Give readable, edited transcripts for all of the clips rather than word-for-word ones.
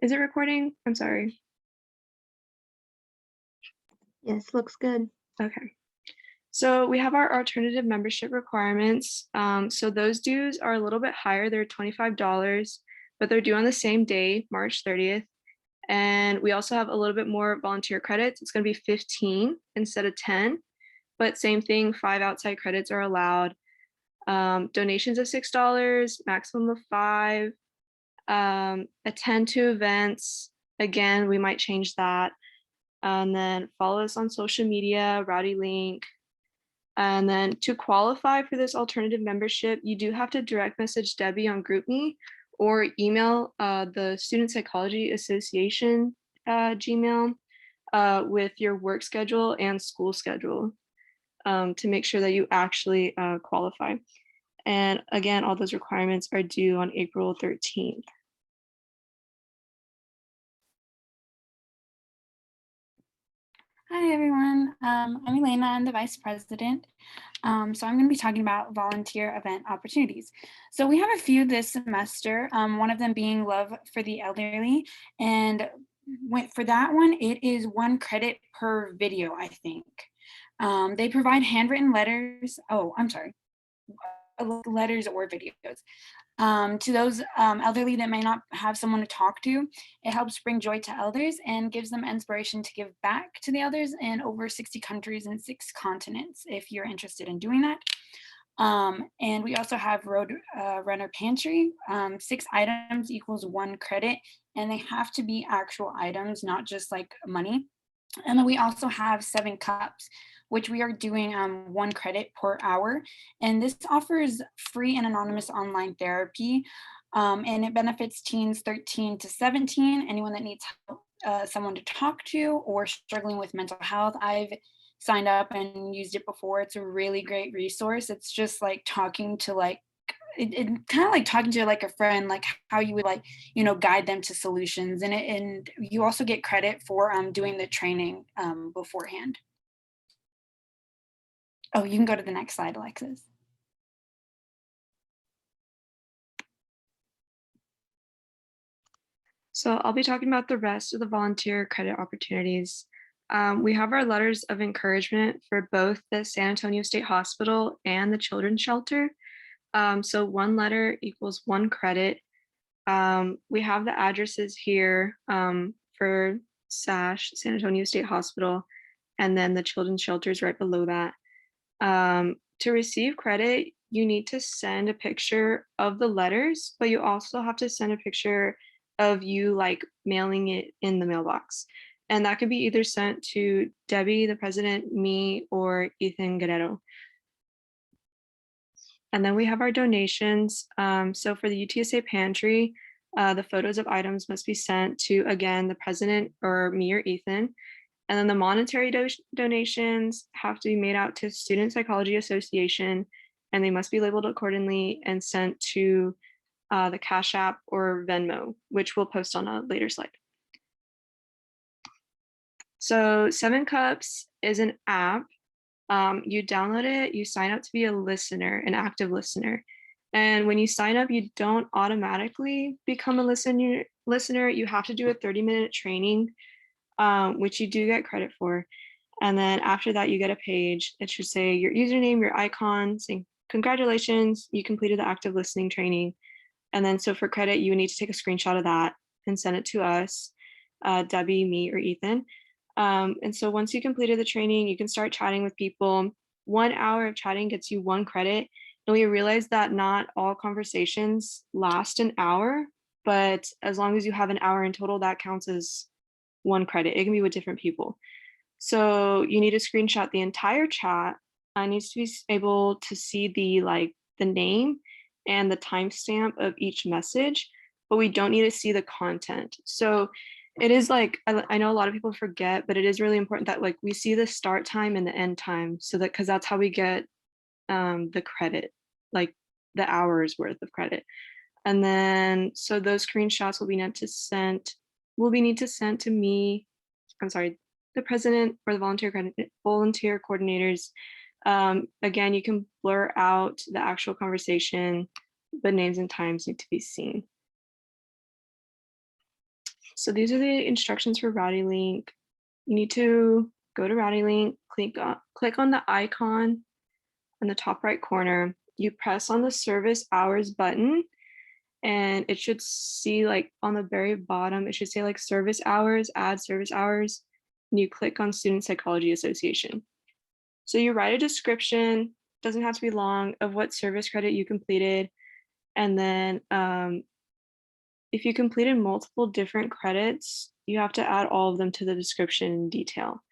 Is it recording? I'm sorry. Yes, looks good. Okay. So we have our alternative membership requirements. So those dues are a little bit higher. They're $25, but they're due on the same day, March 30th. And we also have a little bit more volunteer credits. It's going to be 15 instead of 10, but same thing, 5 outside credits are allowed. Donations of $6, maximum of 5. Attend to events. Again, we might change that. And then follow us on social media, Rowdy Link. And then to qualify for this alternative membership, you do have to direct message Debbie on GroupMe or email the Student Psychology Association Gmail with your work schedule and school schedule to make sure that you actually qualify. And again, all those requirements are due on April 13th. Hi, everyone. I'm Elena. I'm the Vice President. So I'm going to be talking about volunteer event opportunities. So we have a few this semester, one of them being Love for the Elderly. And for that one, it is 1 credit per video, I think. They provide handwritten letters. Oh, I'm sorry. Letters or videos. To those elderly that may not have someone to talk to, it helps bring joy to elders and gives them inspiration to give back to the elders in over 60 countries and 6 continents, if you're interested in doing that. And we also have Road Runner Pantry. 6 items equals 1 credit, and they have to be actual items, not just like money. And then we also have 7 cups, which we are doing 1 credit per hour. And this offers free and anonymous online therapy. And it benefits teens 13 to 17, anyone that needs help, someone to talk to or struggling with mental health. I've signed up and used it before. It's a really great resource. It's just like talking to like, it kind of like talking to like a friend, like how you would like, guide them to solutions. And you also get credit for doing the training beforehand. Oh, you can go to the next slide, Alexis. So I'll be talking about the rest of the volunteer credit opportunities. We have our letters of encouragement for both the San Antonio State Hospital and the Children's Shelter. So 1 letter equals 1 credit. We have the addresses here for SASH, San Antonio State Hospital, and then the Children's Shelters right below that. To receive credit, you need to send a picture of the letters, but you also have to send a picture of you like mailing it in the mailbox. And that could be either sent to Debbie, the president, me, or Ethan Guerrero. And then we have our donations. So for the UTSA pantry, the photos of items must be sent to, again, the president or me or Ethan. And then the monetary donations have to be made out to Student Psychology Association, and they must be labeled accordingly and sent to the Cash App or Venmo, which we'll post on a later slide. So 7 Cups is an app. You download it, you sign up to be a listener, an active listener. And when you sign up, you don't automatically become a listener. You have to do a 30-minute training, which you do get credit for. And then after that, you get a page. It should say your username, your icon, saying, congratulations, you completed the active listening training. And then so for credit, you need to take a screenshot of that and send it to us, Debbie, me, or Ethan. And so once you completed the training, you can start chatting with people. 1 hour of chatting gets you 1 credit. And we realized that not all conversations last an hour, but as long as you have an hour in total, that counts as 1 credit. It can be with different people. So you need to screenshot the entire chat. Needs to be able to see the name and the timestamp of each message, but we don't need to see the content. So it is like, I know a lot of people forget, but it is really important that like we see the start time and the end time, so that, because that's how we get the credit, like the hours worth of credit. And then so those screenshots will be need to send to me, I'm sorry, the president or the volunteer coordinators. Again, you can blur out the actual conversation, but names and times need to be seen. So these are the instructions for Rowdy Link. You need to go to Rowdy Link, click on the icon in the top right corner. You press on the service hours button, and it should see like on the very bottom, it should say like service hours, add service hours, and you click on Student Psychology Association. So you write a description, doesn't have to be long, of what service credit you completed. And then if you completed multiple different credits, you have to add all of them to the description in detail.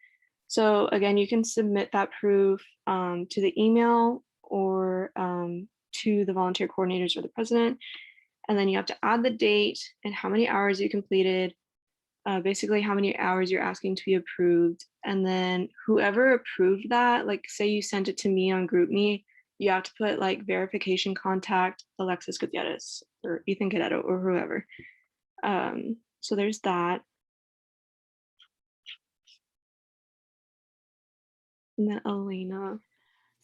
So again, you can submit that proof to the email or to the volunteer coordinators or the president. And then you have to add the date and how many hours you completed, basically how many hours you're asking to be approved. And then whoever approved that, like say you sent it to me on GroupMe, you have to put like verification contact Alexis Gutierrez or Ethan Cadetto or whoever. So there's that. And then Elena.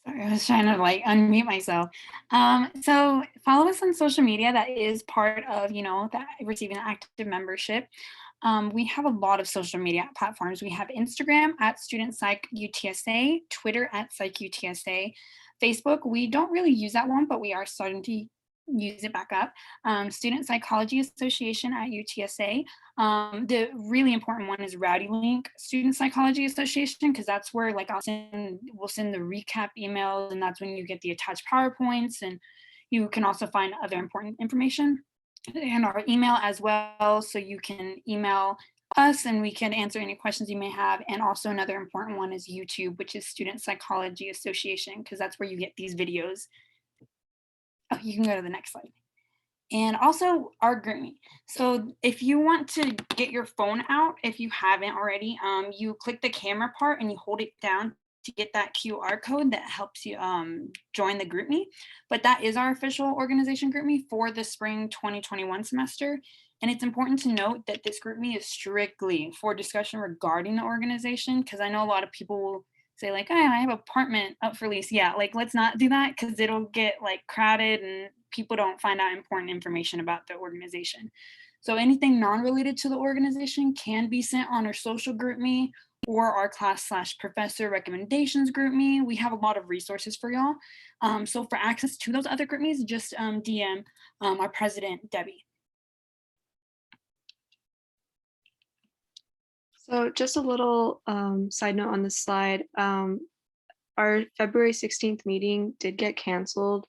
Sorry, I was trying to like unmute myself. So follow us on social media. That is part of, that receiving active membership. We have a lot of social media platforms. We have Instagram at Student Psych UTSA, Twitter at Psych UTSA, Facebook. We don't really use that one, but we are starting to use it back up. Student Psychology Association at UTSA. The really important one is Rowdy Link Student Psychology Association, because that's where like we'll send the recap emails, and that's when you get the attached PowerPoints, and you can also find other important information, and our email as well. So you can email us and we can answer any questions you may have. And also another important one is YouTube, which is Student Psychology Association, because that's where you get these videos. Oh, you can go to the next slide. And also our GroupMe. So if you want to get your phone out, if you haven't already, you click the camera part and you hold it down to get that QR code that helps you join the GroupMe. But that is our official organization GroupMe for the spring 2021 semester. And it's important to note that this GroupMe is strictly for discussion regarding the organization, because I know a lot of people will say like, oh, I have an apartment up for lease. Yeah, like let's not do that, because it'll get like crowded and people don't find out important information about the organization. So anything non-related to the organization can be sent on our social GroupMe or our class/professor recommendations GroupMe. We have a lot of resources for y'all. So for access to those other GroupMes, just DM our president, Debbie. So just a little side note on this slide. Our February 16th meeting did get canceled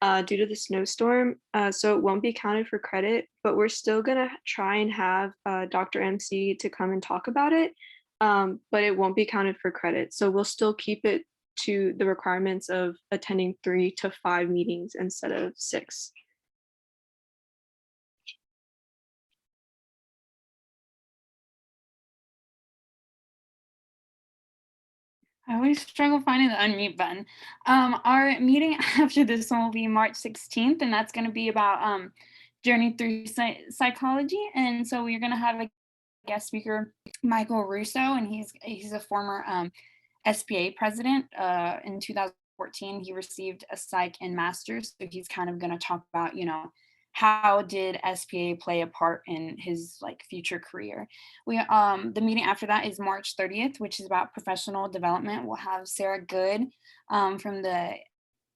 due to the snowstorm. So it won't be counted for credit, but we're still gonna try and have Dr. MC to come and talk about it, but it won't be counted for credit. So we'll still keep it to the requirements of attending 3 to 5 meetings instead of 6. I always struggle finding the unmute button. Our meeting after this one will be March 16th, and that's going to be about journey through psychology. And so we're going to have a guest speaker, Michael Russo, and he's a former SPA president. In 2014, he received a psych and master's. So he's kind of going to talk about, how did SPA play a part in his like future career. The meeting after that is March 30th, which is about professional development. We'll have Sarah Good from the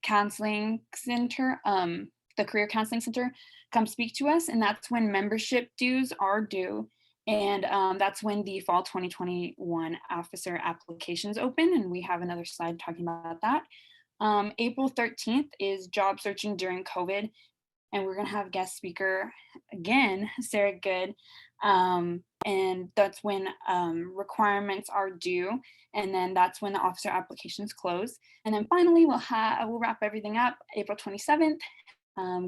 counseling center, the career counseling center, come speak to us, and that's when membership dues are due. And that's when the fall 2021 officer applications open, and we have another slide talking about that. April 13th is job searching during COVID, and we're going to have guest speaker again, Sarah Good. And that's when requirements are due. And then that's when the officer applications close. And then finally, we'll wrap everything up April 27th.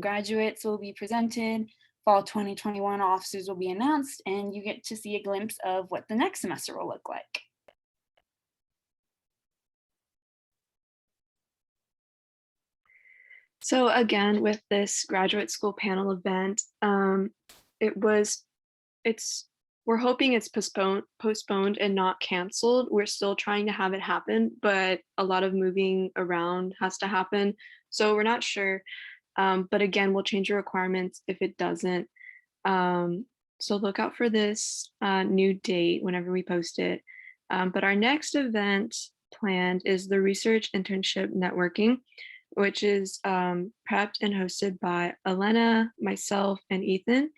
Graduates will be presented. Fall 2021 officers will be announced, and you get to see a glimpse of what the next semester will look like. So again, with this graduate school panel event, we're hoping it's postponed and not canceled. We're still trying to have it happen, but a lot of moving around has to happen. So we're not sure. But again, we'll change the requirements if it doesn't. So look out for this new date whenever we post it. But our next event planned is the Research Internship Networking, which is prepped and hosted by Elena, myself, and Ethan.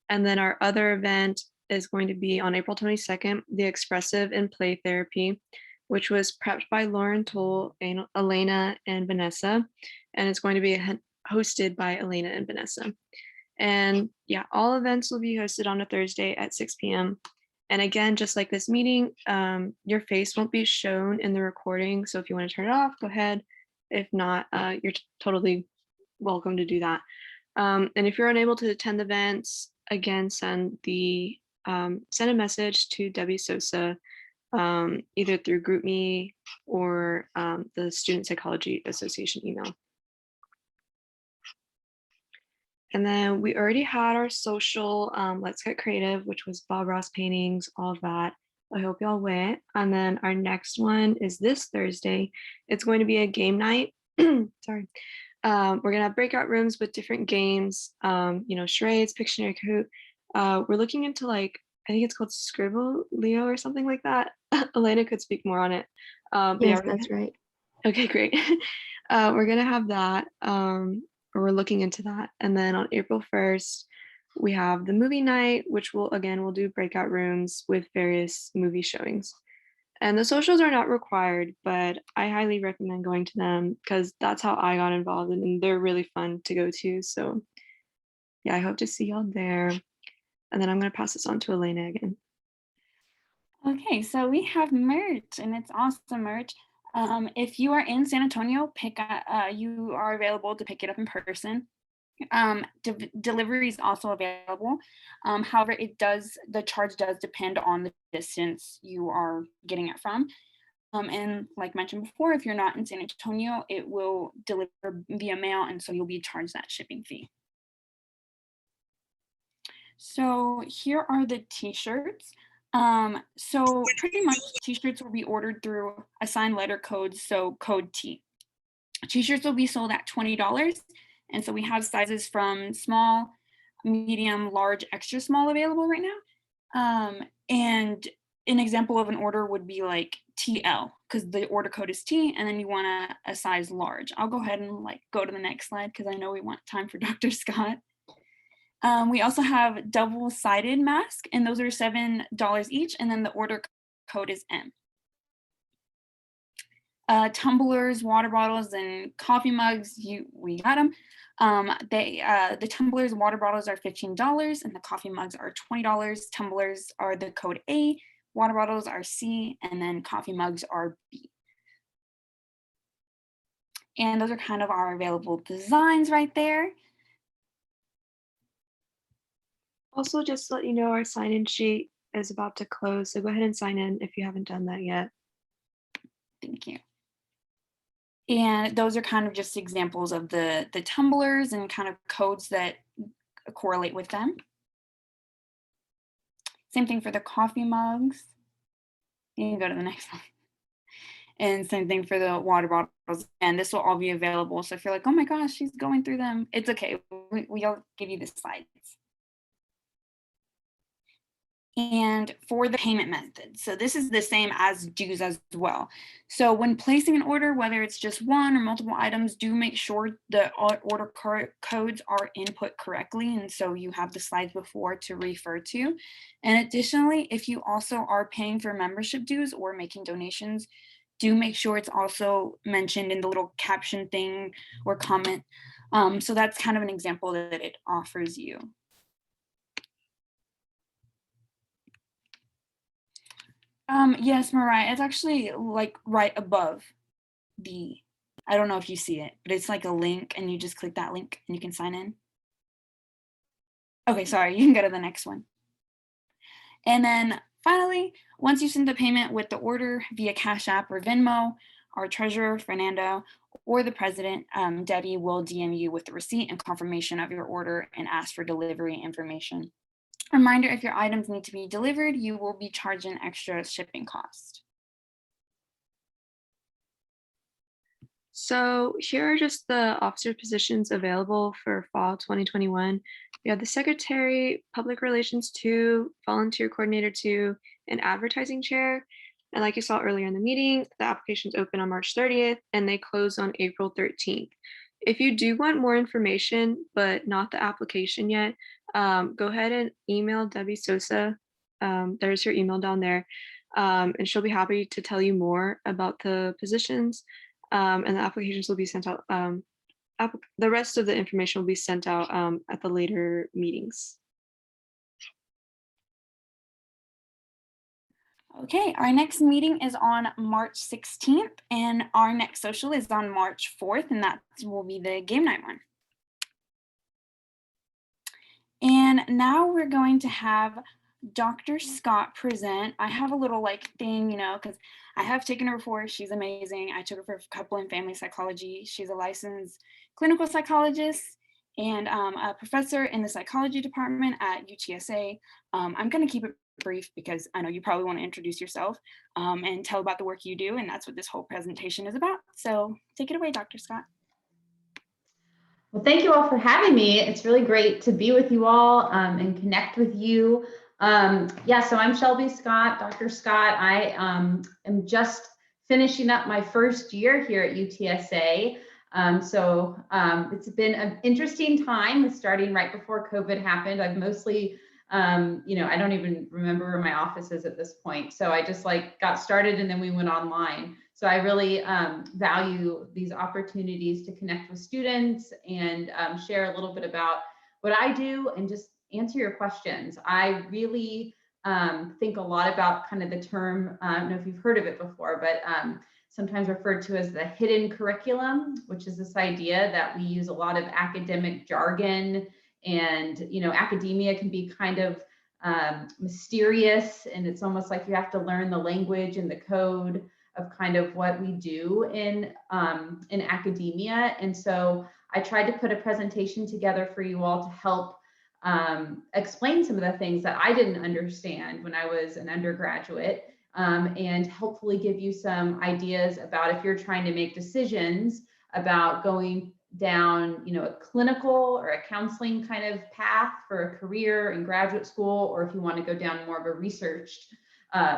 And then our other event is going to be on April 22nd, the Expressive and Play Therapy, which was prepped by Lauren Toll, Elena, and Vanessa. And it's going to be hosted by Elena and Vanessa. And yeah, all events will be hosted on a Thursday at 6 p.m. And again, just like this meeting, your face won't be shown in the recording. So if you want to turn it off, go ahead. If not, you're totally welcome to do that. And if you're unable to attend the events, again, send a message to Debbie Sosa, either through GroupMe or the Student Psychology Association email. And then we already had our social Let's Get Creative, which was Bob Ross paintings, all of that. I hope y'all went. And then our next one is this Thursday. It's going to be a game night. Sorry. We're gonna have breakout rooms with different games, charades, Pictionary, Kahoot. We're looking into I think it's called Scribble Leo or something like that. Elena could speak more on it. Yes, that's right. Okay, great. We're gonna have that, or we're looking into that. And then on April 1st, we have the movie night, which we'll do breakout rooms with various movie showings. And the socials are not required, but I highly recommend going to them because that's how I got involved and they're really fun to go to. So yeah, I hope to see y'all there. And then I'm going to pass this on to Elena again. Okay, so we have merch and it's awesome merch. If you are in San Antonio, you are available to pick it up in person. Delivery is also available. However, the charge does depend on the distance you are getting it from. And like mentioned before, if you're not in San Antonio, it will deliver via mail, and so you'll be charged that shipping fee. So here are the t-shirts. So pretty much t-shirts will be ordered through assigned letter codes, so code T. T-shirts will be sold at $20. And so we have sizes from small, medium, large, extra small available right now. And an example of an order would be like TL, because the order code is T, and then you want a size large. I'll go ahead and go to the next slide because I know we want time for Dr. Scott. We also have double-sided mask, and those are $7 each, and then the order code is M. Tumblers, water bottles, and coffee mugs, we got them. The tumblers, water bottles are $15, and the coffee mugs are $20. Tumblers are the code A, water bottles are C, and then coffee mugs are B. And those are kind of our available designs right there. Also, just to let you know, our sign-in sheet is about to close, so go ahead and sign in if you haven't done that yet. Thank you. And those are kind of just examples of the tumblers and kind of codes that correlate with them. Same thing for the coffee mugs. You can go to the next one. And same thing for the water bottles. And this will all be available. So if you're like, oh my gosh, she's going through them, it's okay. We'll give you the slides. And for the payment method, so this is the same as dues as well. So when placing an order, whether it's just one or multiple items, do make sure the order codes are input correctly. And so you have the slides before to refer to. And additionally, if you also are paying for membership dues or making donations, do make sure it's also mentioned in the little caption thing or comment. So that's kind of an example that it offers you. Yes, Mariah, it's actually right above I don't know if you see it, but it's like a link and you just click that link and you can sign in. Okay, sorry, you can go to the next one. And then finally, once you send the payment with the order via Cash App or Venmo, our treasurer, Fernando, or the president, Debbie, will DM you with the receipt and confirmation of your order and ask for delivery information. Reminder, if your items need to be delivered, you will be charged an extra shipping cost. So here are just the officer positions available for fall 2021. We have the secretary, public relations 2, volunteer coordinator 2, and advertising chair. And like you saw earlier in the meeting, the applications open on March 30th and they close on April 13th. If you do want more information, but not the application yet, go ahead and email Debbie Sosa. There's her email down there. And she'll be happy to tell you more about the positions, and the applications will be sent out. The rest of the information will be sent out at the later meetings. Okay, our next meeting is on March 16th, and our next social is on March 4th, and that will be the game night one. And now we're going to have Dr. Scott present. I have a little thing, because I have taken her before. She's amazing. I took her for couple and family psychology. She's a licensed clinical psychologist and a professor in the psychology department at UTSA. I'm going to keep it brief because I know you probably want to introduce yourself and tell about the work you do, and that's what this whole presentation is about. So take it away, Dr. Scott. Well, thank you all for having me. It's really great to be with you all and connect with you. Yeah, so I'm Shelby Scott, Dr. Scott. I am just finishing up my first year here at UTSA. It's been an interesting time starting right before COVID happened. I've mostly, I don't even remember where my office is at this point. So I just got started and then we went online. So I really value these opportunities to connect with students and share a little bit about what I do and just answer your questions. I really think a lot about kind of the term, I don't know if you've heard of it before, but sometimes referred to as the hidden curriculum, which is this idea that we use a lot of academic jargon and, academia can be kind of mysterious, and it's almost like you have to learn the language and the code of kind of what we do in academia. And so I tried to put a presentation together for you all to help explain some of the things that I didn't understand when I was an undergraduate, and hopefully give you some ideas about if you're trying to make decisions about going down, a clinical or a counseling kind of path for a career in graduate school, or if you want to go down more of a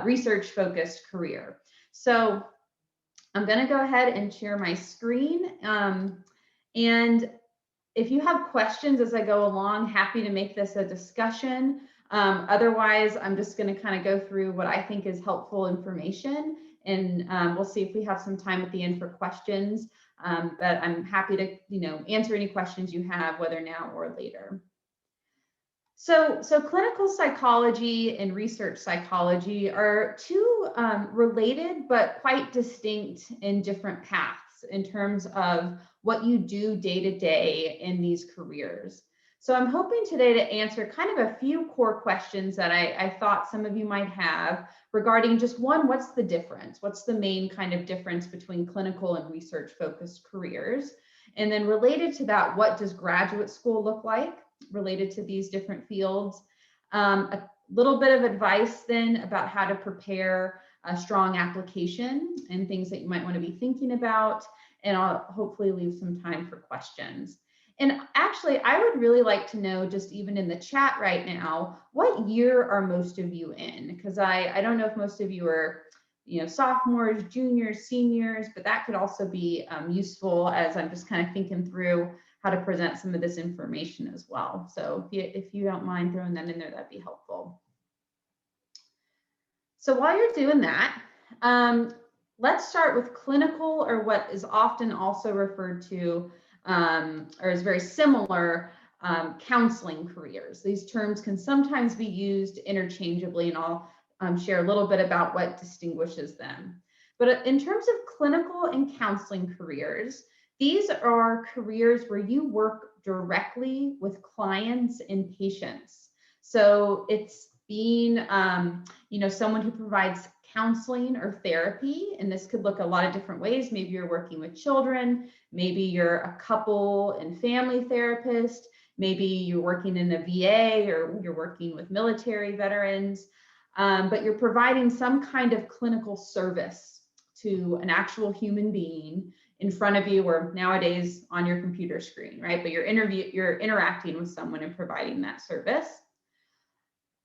research-focused career. So I'm going to go ahead and share my screen. And if you have questions as I go along, happy to make this a discussion. Otherwise, I'm just going to kind of go through what I think is helpful information, and we'll see if we have some time at the end for questions. But I'm happy to, answer any questions you have, whether now or later. So clinical psychology and research psychology are two related but quite distinct and different paths in terms of what you do day to day in these careers. So I'm hoping today to answer kind of a few core questions that I thought some of you might have regarding just one, what's the difference? What's the main kind of difference between clinical and research focused careers? And then related to that, what does graduate school look like related to these different fields? A little bit of advice then about how to prepare a strong application and things that you might want to be thinking about. And I'll hopefully leave some time for questions. And actually, I would really like to know, just even in the chat right now, what year are most of you in? Because I don't know if most of you are, sophomores, juniors, seniors, but that could also be useful as I'm just kind of thinking through how to present some of this information as well. So if you don't mind throwing that in there, that'd be helpful. So while you're doing that, let's start with clinical, or what is often also referred to or is very similar, counseling careers. These terms can sometimes be used interchangeably, and I'll share a little bit about what distinguishes them. But in terms of clinical and counseling careers, these are careers where you work directly with clients and patients. So it's being, someone who provides counseling or therapy, and this could look a lot of different ways. Maybe you're working with children, maybe you're a couple and family therapist, maybe you're working in a VA, or you're working with military veterans, but you're providing some kind of clinical service to an actual human being in front of you or nowadays on your computer screen, right? But you're interacting with someone and providing that service.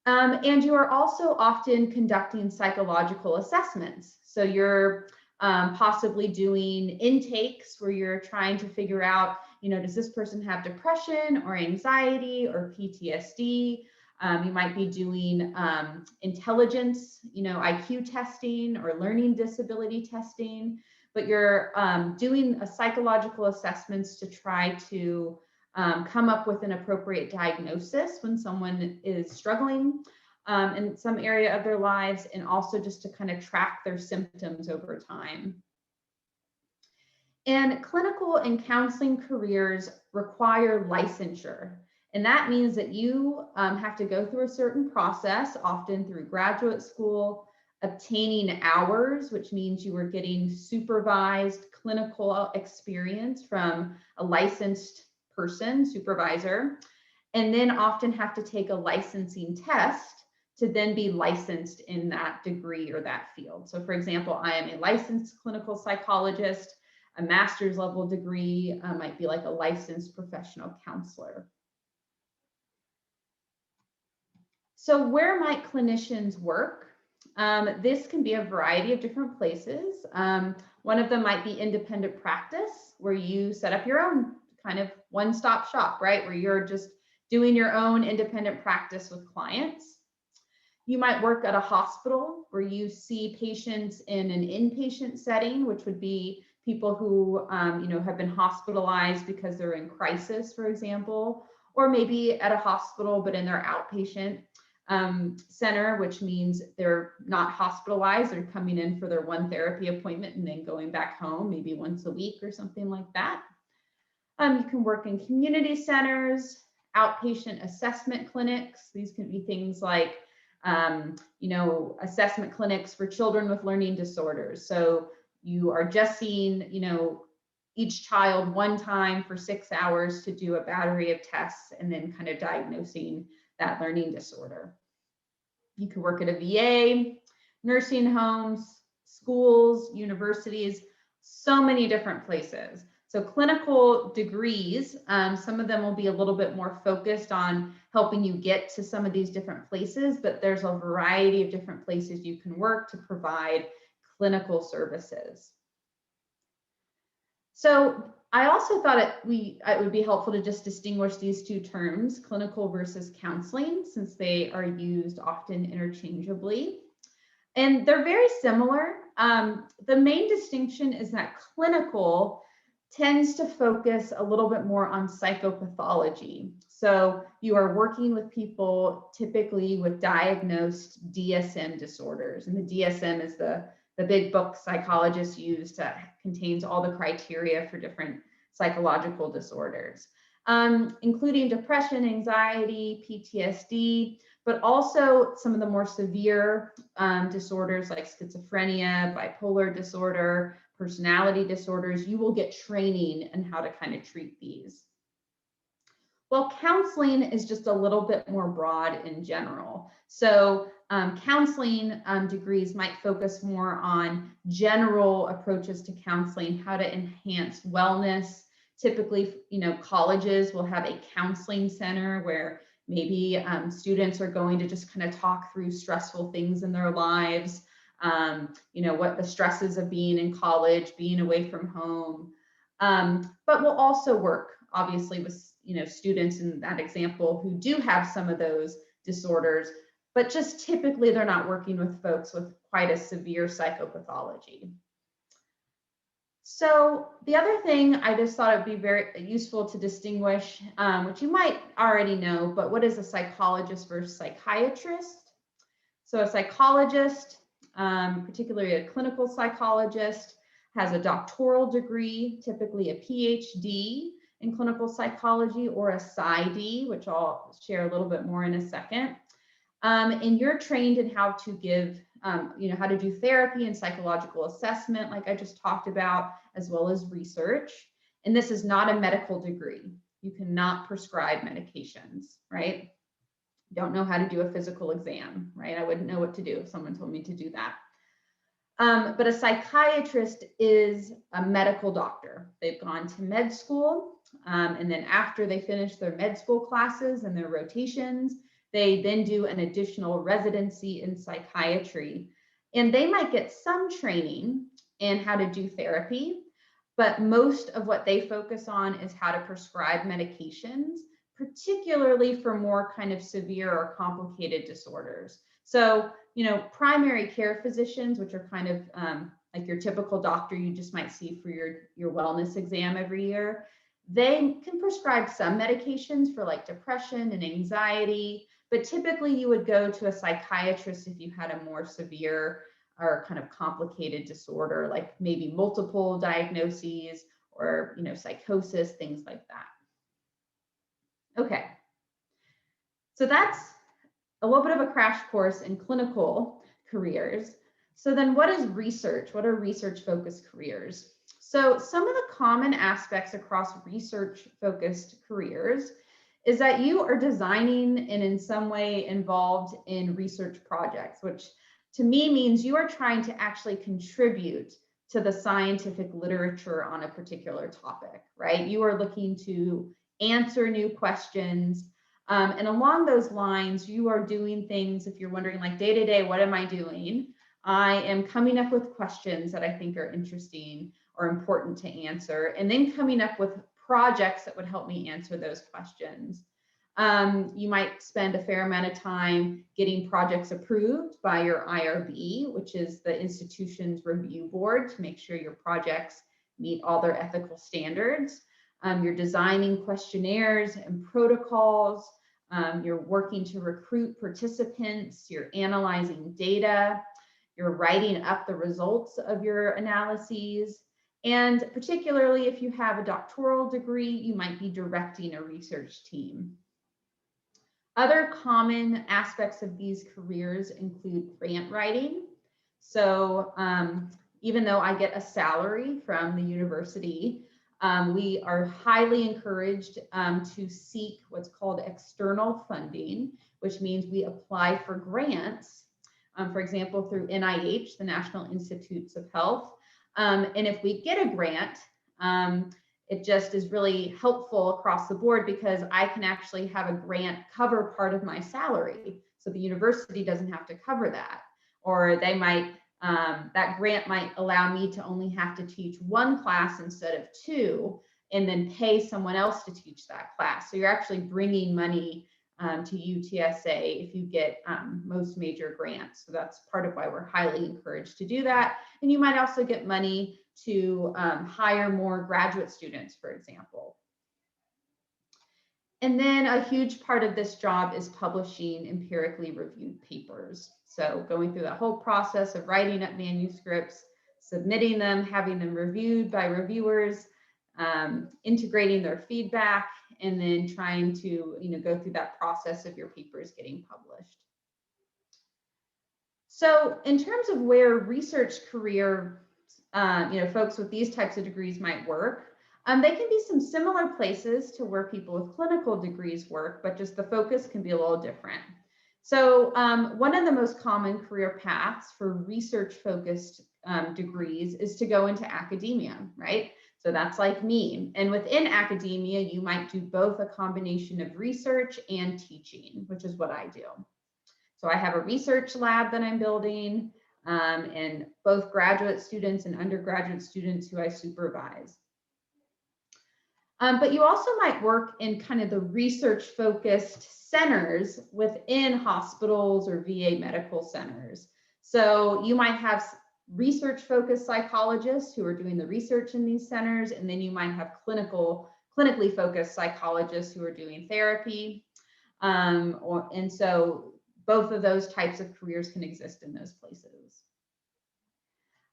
And you are also often conducting psychological assessments. So you're possibly doing intakes where you're trying to figure out, does this person have depression or anxiety or PTSD? You might be doing intelligence, IQ testing or learning disability testing, but you're doing a psychological assessments to try to come up with an appropriate diagnosis when someone is struggling in some area of their lives, and also just to kind of track their symptoms over time. And clinical and counseling careers require licensure. And that means that you have to go through a certain process, often through graduate school, obtaining hours, which means you are getting supervised clinical experience from a licensed person, supervisor, and then often have to take a licensing test to then be licensed in that degree or that field. So for example, I am a licensed clinical psychologist. A master's level degree might be like a licensed professional counselor. So where might clinicians work? This can be a variety of different places. One of them might be independent practice, where you set up your own kind of one-stop shop, right? Where you're just doing your own independent practice with clients. You might work at a hospital where you see patients in an inpatient setting, which would be people who have been hospitalized because they're in crisis, for example, or maybe at a hospital, but in their outpatient center, which means they're not hospitalized. They're coming in for their one therapy appointment and then going back home, maybe once a week or something like that. You can work in community centers, outpatient assessment clinics. These can be things like, assessment clinics for children with learning disorders. So you are just seeing, each child one time for 6 hours to do a battery of tests and then kind of diagnosing that learning disorder. You could work at a VA, nursing homes, schools, universities, so many different places. So clinical degrees, some of them will be a little bit more focused on helping you get to some of these different places, but there's a variety of different places you can work to provide clinical services. So I also thought it would be helpful to just distinguish these two terms, clinical versus counseling, since they are used often interchangeably. And they're very similar. The main distinction is that clinical tends to focus a little bit more on psychopathology. So you are working with people typically with diagnosed DSM disorders. And the DSM is the big book psychologists use that contains all the criteria for different psychological disorders, including depression, anxiety, PTSD, but also some of the more severe disorders like schizophrenia, bipolar disorder, personality disorders. You will get training in how to kind of treat these. Well, counseling is just a little bit more broad in general. So counseling degrees might focus more on general approaches to counseling, how to enhance wellness. Typically, colleges will have a counseling center where maybe students are going to just kind of talk through stressful things in their lives, what the stresses of being in college, being away from home. But we'll also work, obviously, with students in that example who do have some of those disorders, but just typically they're not working with folks with quite a severe psychopathology. So the other thing I just thought it'd be very useful to distinguish, which you might already know, but what is a psychologist versus psychiatrist? So a psychologist, particularly a clinical psychologist, has a doctoral degree, typically a PhD in clinical psychology, or a PsyD, which I'll share a little bit more in a second. And you're trained in how to give, how to do therapy and psychological assessment, like I just talked about, as well as research. And this is not a medical degree. You cannot prescribe medications, right? Don't know how to do a physical exam, right? I wouldn't know what to do if someone told me to do that. But a psychiatrist is a medical doctor. They've gone to med school, and then after they finish their med school classes and their rotations, they then do an additional residency in psychiatry. And they might get some training in how to do therapy, but most of what they focus on is how to prescribe medications, particularly for more kind of severe or complicated disorders. So, primary care physicians, which are kind of like your typical doctor you just might see for your wellness exam every year, they can prescribe some medications for like depression and anxiety, but typically you would go to a psychiatrist if you had a more severe or kind of complicated disorder, like maybe multiple diagnoses or, psychosis, things like that. Okay, so that's a little bit of a crash course in clinical careers. So then what is research? What are research-focused careers? So some of the common aspects across research-focused careers is that you are designing and in some way involved in research projects, which to me means you are trying to actually contribute to the scientific literature on a particular topic, right? You are looking to answer new questions. And along those lines, you are doing things, if you're wondering like day to day, what am I doing? I am coming up with questions that I think are interesting or important to answer, and then coming up with projects that would help me answer those questions. You might spend a fair amount of time getting projects approved by your IRB, which is the institution's review board, to make sure your projects meet all their ethical standards. You're designing questionnaires and protocols. You're working to recruit participants. You're analyzing data. You're writing up the results of your analyses. And particularly if you have a doctoral degree, you might be directing a research team. Other common aspects of these careers include grant writing. So even though I get a salary from the university, we are highly encouraged to seek what's called external funding, which means we apply for grants, for example, through NIH, the National Institutes of Health. And if we get a grant, it just is really helpful across the board because I can actually have a grant cover part of my salary. So the university doesn't have to cover that. Or they might, that grant might allow me to only have to teach one class instead of two, and then pay someone else to teach that class. So you're actually bringing money to UTSA if you get most major grants. So that's part of why we're highly encouraged to do that. And you might also get money to hire more graduate students, for example. And then a huge part of this job is publishing empirically reviewed papers. So going through that whole process of writing up manuscripts, submitting them, having them reviewed by reviewers, integrating their feedback, and then trying to go through that process of your papers getting published. So in terms of where research career folks with these types of degrees might work, they can be some similar places to where people with clinical degrees work, but just the focus can be a little different. So one of the most common career paths for research-focused degrees is to go into academia, right? So that's like me. And within academia, you might do both a combination of research and teaching, which is what I do. So I have a research lab that I'm building, and both graduate students and undergraduate students who I supervise. But you also might work in kind of the research-focused centers within hospitals or VA medical centers. So you might have research-focused psychologists who are doing the research in these centers, and then you might have clinically focused psychologists who are doing therapy. And so both of those types of careers can exist in those places.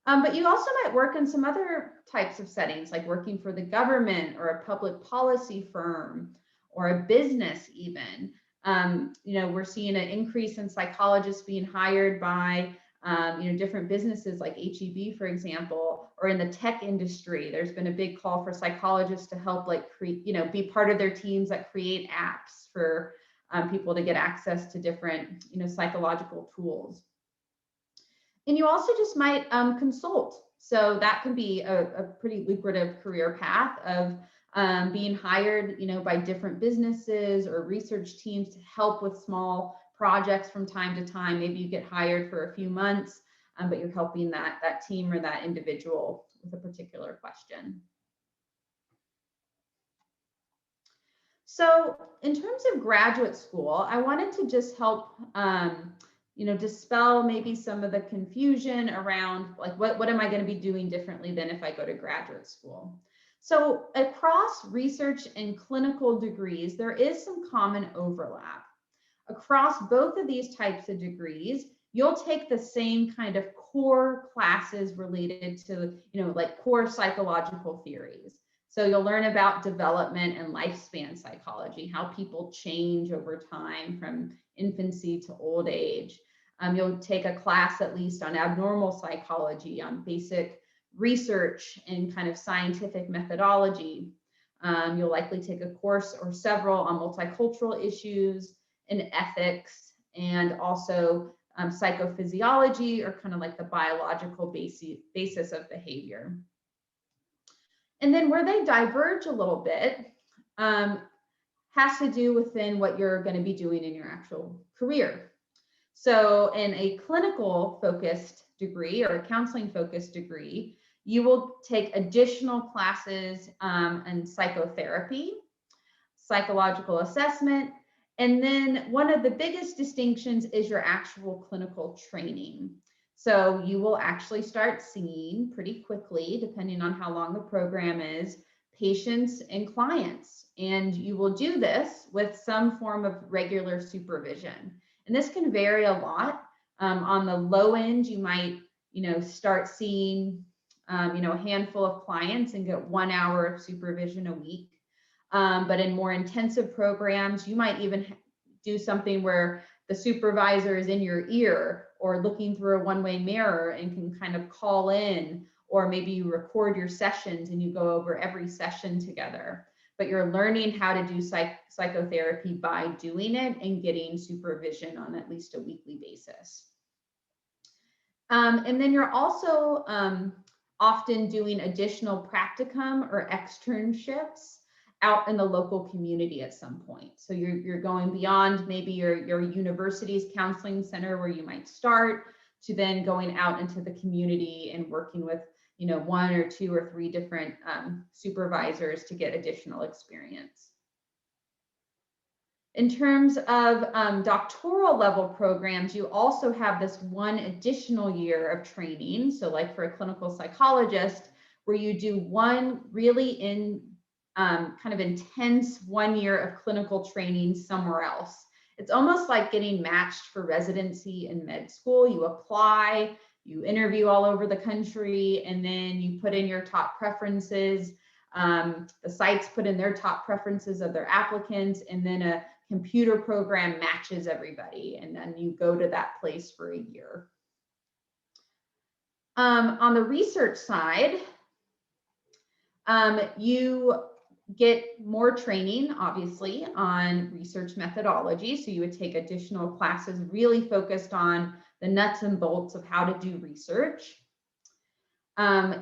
But you also might work in some other types of settings, like working for the government or a public policy firm or a business even. We're seeing an increase in psychologists being hired by different businesses like HEB, for example, or in the tech industry. There's been a big call for psychologists to help be part of their teams that create apps for people to get access to different psychological tools. And you also just might consult. So that can be a pretty lucrative career path of being hired, by different businesses or research teams to help with small projects from time to time. Maybe you get hired for a few months, but you're helping that team or that individual with a particular question. So in terms of graduate school, I wanted to just help dispel maybe some of the confusion around like what am I going to be doing differently than if I go to graduate school. So across research and clinical degrees, there is some common overlap. Across both of these types of degrees, you'll take the same kind of core classes related to, like core psychological theories. So you'll learn about development and lifespan psychology, how people change over time from infancy to old age. You'll take a class at least on abnormal psychology, on basic research and kind of scientific methodology. You'll likely take a course or several on multicultural issues and ethics, and also psychophysiology, or kind of like the biological basis of behavior. And then where they diverge a little bit has to do within what you're going to be doing in your actual career. So in a clinical focused degree or a counseling focused degree, you will take additional classes in psychotherapy, psychological assessment, and then one of the biggest distinctions is your actual clinical training. So you will actually start seeing pretty quickly, depending on how long the program is, patients and clients. And you will do this with some form of regular supervision. And this can vary a lot. On the low end, you might, start seeing, a handful of clients and get 1 hour of supervision a week. But in more intensive programs, you might even do something where the supervisor is in your ear or looking through a one-way mirror and can kind of call in, or maybe you record your sessions and you go over every session together. But you're learning how to do psychotherapy by doing it and getting supervision on at least a weekly basis. And then you're also often doing additional practicum or externships out in the local community at some point. So you're going beyond maybe your university's counseling center where you might start, to then going out into the community and working with 1 or 2 or 3 different supervisors to get additional experience. In terms of doctoral level programs, you also have this 1 additional year of training. So like for a clinical psychologist, where you do 1 really kind of intense 1 year of clinical training somewhere else. It's almost like getting matched for residency in med school. You apply, you interview all over the country, and then you put in your top preferences. The sites put in their top preferences of their applicants, and then a computer program matches everybody, and then you go to that place for a year. On the research side, you get more training, obviously, on research methodology. So you would take additional classes really focused on the nuts and bolts of how to do research.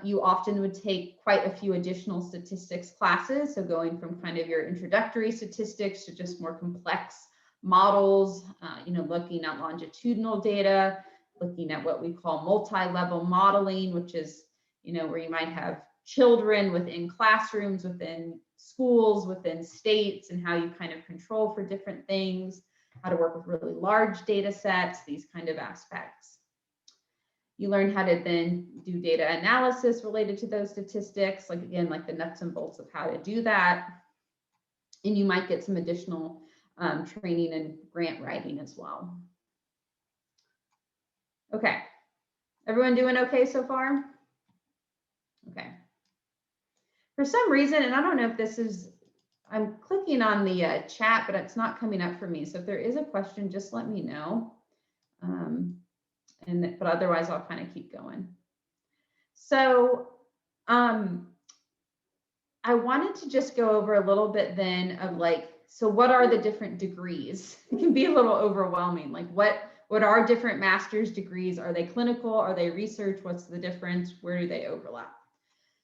You often would take quite a few additional statistics classes. So going from kind of your introductory statistics to just more complex models, looking at longitudinal data, looking at what we call multi-level modeling, which is, where you might have children within classrooms, within schools, within states, and how you kind of control for different things, how to work with really large data sets, these kind of aspects. You learn how to then do data analysis related to those statistics, like the nuts and bolts of how to do that. And you might get some additional training and grant writing as well. Okay, everyone doing okay so far? Okay. For some reason, and I don't know if this is, I'm clicking on the chat, but it's not coming up for me. So if there is a question, just let me know. But otherwise, I'll kind of keep going. So I wanted to just go over a little bit then of so what are the different degrees? It can be a little overwhelming. Like what What are different master's degrees? Are they clinical? Are they research? What's the difference? Where do they overlap?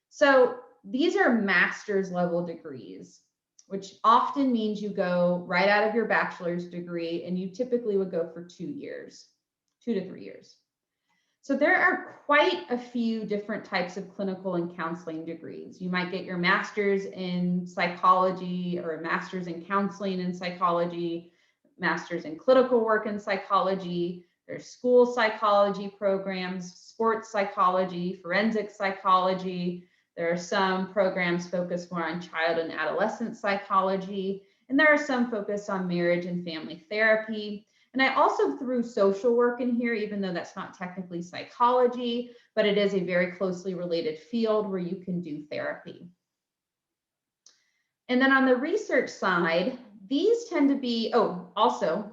So these are master's level degrees, which often means you go right out of your bachelor's degree, and you typically would go for 2 years, 2 to 3 years. So there are quite a few different types of clinical and counseling degrees. You might get your master's in psychology or a master's in counseling and psychology, master's in clinical work and psychology. There's school psychology programs, sports psychology, forensic psychology. There are some programs focused more on child and adolescent psychology, and there are some focused on marriage and family therapy. And I also threw social work in here, even though that's not technically psychology, but it is a very closely related field where you can do therapy. And then on the research side, these tend to be, oh, also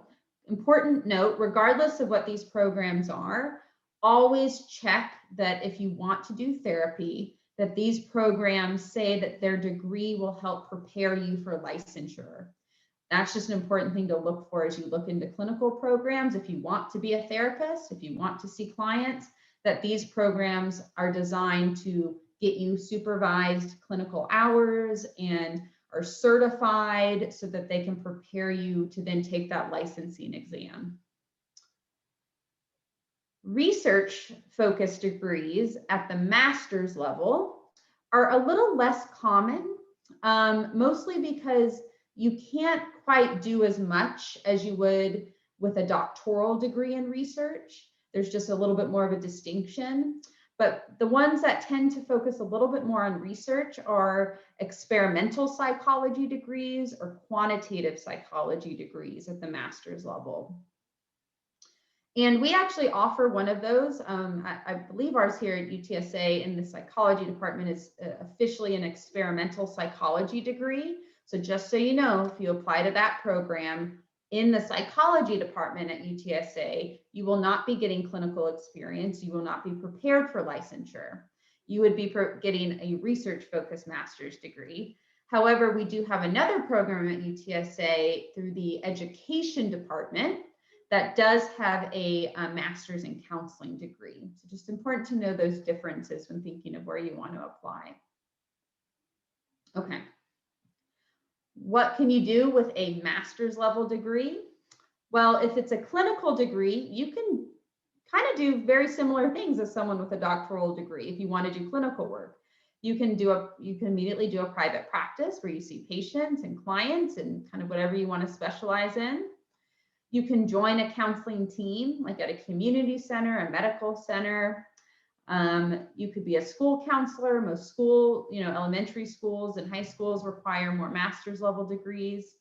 important note, regardless of what these programs are, always check that if you want to do therapy, that these programs say that their degree will help prepare you for licensure. That's just an important thing to look for as you look into clinical programs. If you want to be a therapist, if you want to see clients, that these programs are designed to get you supervised clinical hours and are certified so that they can prepare you to then take that licensing exam. Research-focused degrees at the master's level are a little less common, mostly because you can't quite do as much as you would with a doctoral degree in research. There's just a little bit more of a distinction. But the ones that tend to focus a little bit more on research are experimental psychology degrees or quantitative psychology degrees at the master's level. And we actually offer one of those. I believe ours here at UTSA in the psychology department is officially an experimental psychology degree. So just so you know, if you apply to that program in the psychology department at UTSA, you will not be getting clinical experience. You will not be prepared for licensure. You would be getting a research-focused master's degree. However, we do have another program at UTSA through the education department that does have a master's in counseling degree. So just important to know those differences when thinking of where you want to apply. Okay. What can you do with a master's level degree? Well, if it's a clinical degree, you can kind of do very similar things as someone with a doctoral degree. If you want to do clinical work, you can immediately do a private practice where you see patients and clients and kind of whatever you want to specialize in. You can join a counseling team, like at a community center, a medical center. You could be a school counselor. Most elementary schools and high schools require more master's level degrees.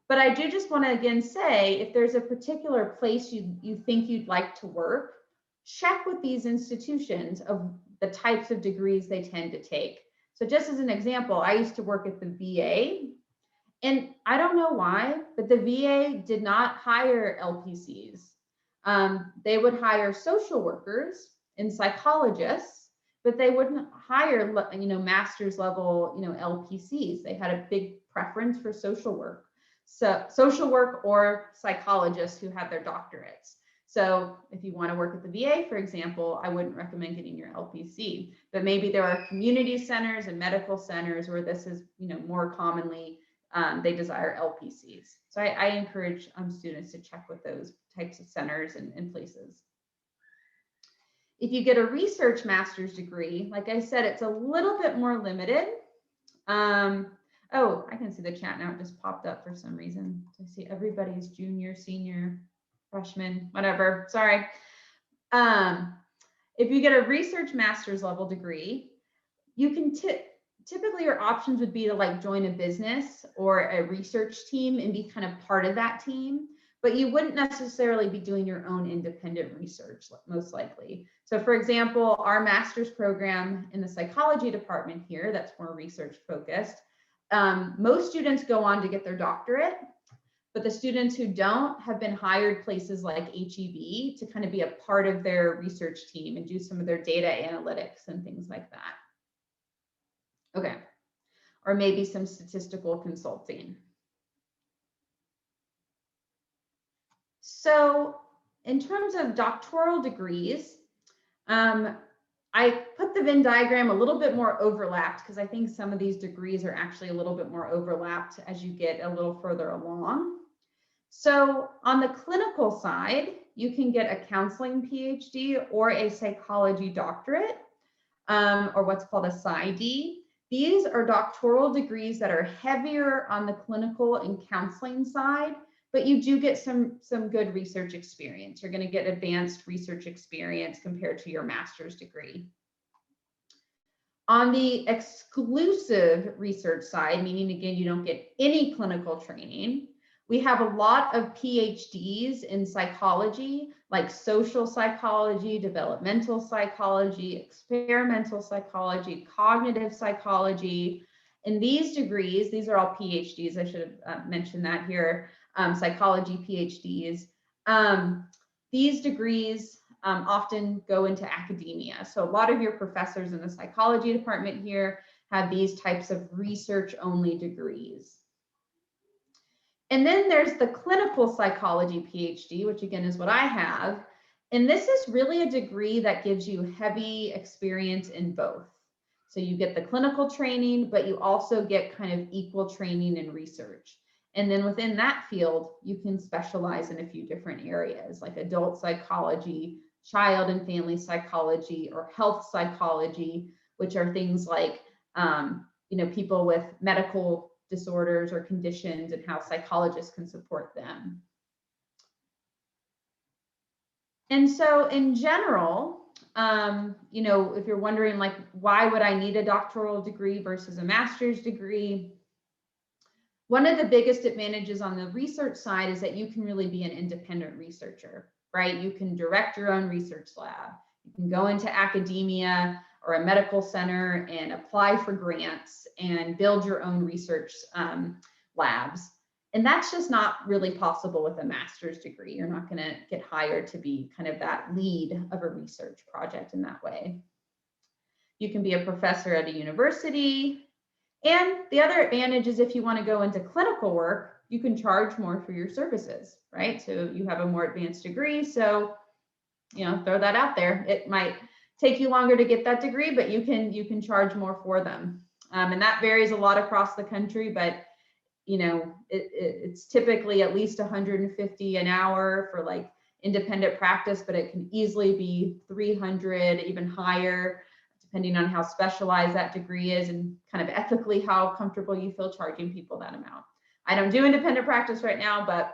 But I do just want to again say, if there's a particular place you think you'd like to work, check with these institutions of the types of degrees they tend to take. So just as an example, I used to work at the VA, and I don't know why, but the VA did not hire LPCs. They would hire social workers and psychologists, but they wouldn't hire, master's level, LPCs. They had a big preference for social work. So social work or psychologists who had their doctorates. So if you want to work at the VA, for example, I wouldn't recommend getting your LPC, but maybe there are community centers and medical centers where this is, more commonly they desire LPCs. So I encourage students to check with those types of centers and places. If you get a research master's degree, like I said, it's a little bit more limited. Oh, I can see the chat now. It just popped up for some reason. I see everybody's junior, senior, freshman, whatever. Sorry. If you get a research master's level degree, you can typically your options would be to join a business or a research team and be kind of part of that team, but you wouldn't necessarily be doing your own independent research, most likely. So for example, our master's program in the psychology department here, that's more research focused, most students go on to get their doctorate, but the students who don't have been hired places like HEB to kind of be a part of their research team and do some of their data analytics and things like that. Okay, or maybe some statistical consulting. So in terms of doctoral degrees, I put the Venn diagram a little bit more overlapped because I think some of these degrees are actually a little bit more overlapped as you get a little further along. So on the clinical side, you can get a counseling PhD or a psychology doctorate, or what's called a PsyD. These are doctoral degrees that are heavier on the clinical and counseling side, but you do get some good research experience. You're going to get advanced research experience compared to your master's degree. On the exclusive research side, meaning again, you don't get any clinical training, we have a lot of PhDs in psychology, like social psychology, developmental psychology, experimental psychology, cognitive psychology. And these degrees, these are all PhDs, I should have mentioned that here, psychology PhDs. These degrees often go into academia. So a lot of your professors in the psychology department here have these types of research-only degrees. And then there's the clinical psychology PhD, which again is what I have. And this is really a degree that gives you heavy experience in both. So you get the clinical training, but you also get kind of equal training in research. And then within that field, you can specialize in a few different areas like adult psychology, child and family psychology, or health psychology, which are things like, people with medical disorders or conditions and how psychologists can support them. And so in general, if you're wondering like, why would I need a doctoral degree versus a master's degree? One of the biggest advantages on the research side is that you can really be an independent researcher, right? You can direct your own research lab. You can go into academia or a medical center and apply for grants and build your own research labs. And that's just not really possible with a master's degree. You're not going to get hired to be kind of that lead of a research project in that way. You can be a professor at a university. And the other advantage is if you want to go into clinical work, you can charge more for your services, right? So you have a more advanced degree. So, throw that out there. It might take you longer to get that degree, but you can charge more for them. And that varies a lot across the country, but it's typically at least $150 an hour for like independent practice, but it can easily be $300, even higher, depending on how specialized that degree is and kind of ethically how comfortable you feel charging people that amount. I don't do independent practice right now, but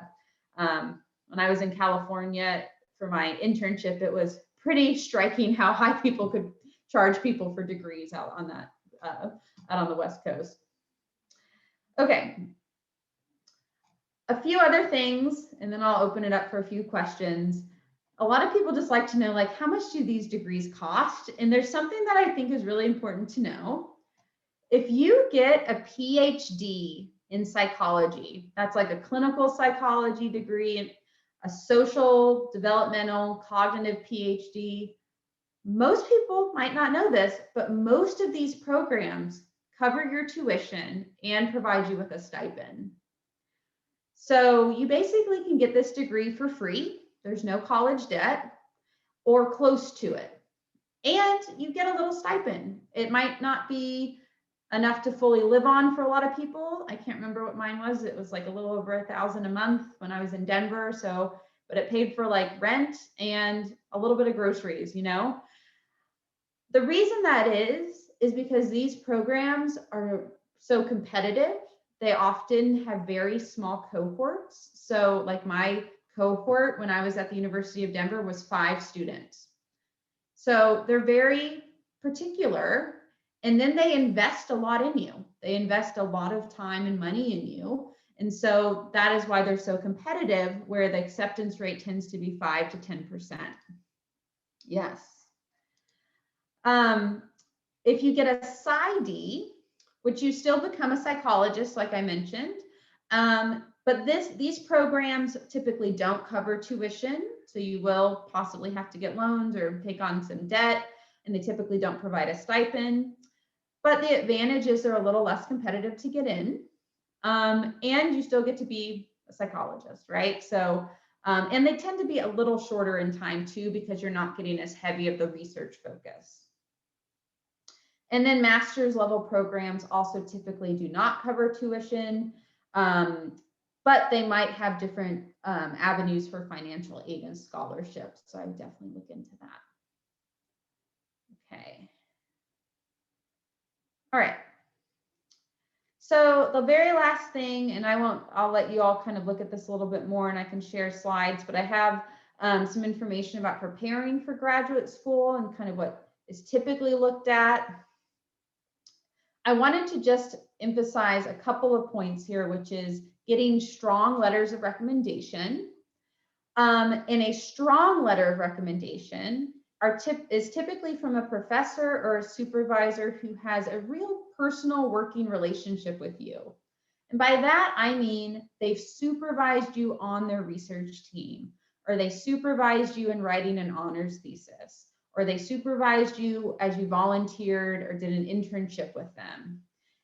when I was in California for my internship, it was pretty striking how high people could charge people for degrees out on the West Coast. Okay. A few other things, and then I'll open it up for a few questions. A lot of people just like to know, like, how much do these degrees cost? And there's something that I think is really important to know. If you get a PhD in psychology, that's like a clinical psychology degree, a social, developmental, cognitive PhD, most people might not know this, but most of these programs cover your tuition and provide you with a stipend. So you basically can get this degree for free. There's no college debt or close to it. And you get a little stipend. It might not be enough to fully live on for a lot of people. I can't remember what mine was. It was like a little over $1,000 a month when I was in Denver. But it paid for like rent and a little bit of groceries, The reason that is because these programs are so competitive. They often have very small cohorts. So like my cohort when I was at the University of Denver was 5 students. So they're very particular, and then they invest a lot in you. They invest a lot of time and money in you. And so that is why they're so competitive, where the acceptance rate tends to be 5 to 10%. Yes. If you get a PsyD, which you still become a psychologist, like I mentioned, but these programs typically don't cover tuition, so you will possibly have to get loans or take on some debt, and they typically don't provide a stipend. But the advantage is they're a little less competitive to get in, and you still get to be a psychologist, right? So And they tend to be a little shorter in time too, because you're not getting as heavy of the research focus. And then master's level programs also typically do not cover tuition, but they might have different avenues for financial aid and scholarships. So I would definitely look into that. Okay. All right. So the very last thing, and I'll let you all kind of look at this a little bit more and I can share slides, but I have some information about preparing for graduate school and kind of what is typically looked at. I wanted to just emphasize a couple of points here, which is getting strong letters of recommendation. And a strong letter of recommendation is typically from a professor or a supervisor who has a real personal working relationship with you. And by that, I mean they've supervised you on their research team, or they supervised you in writing an honors thesis, or they supervised you as you volunteered or did an internship with them.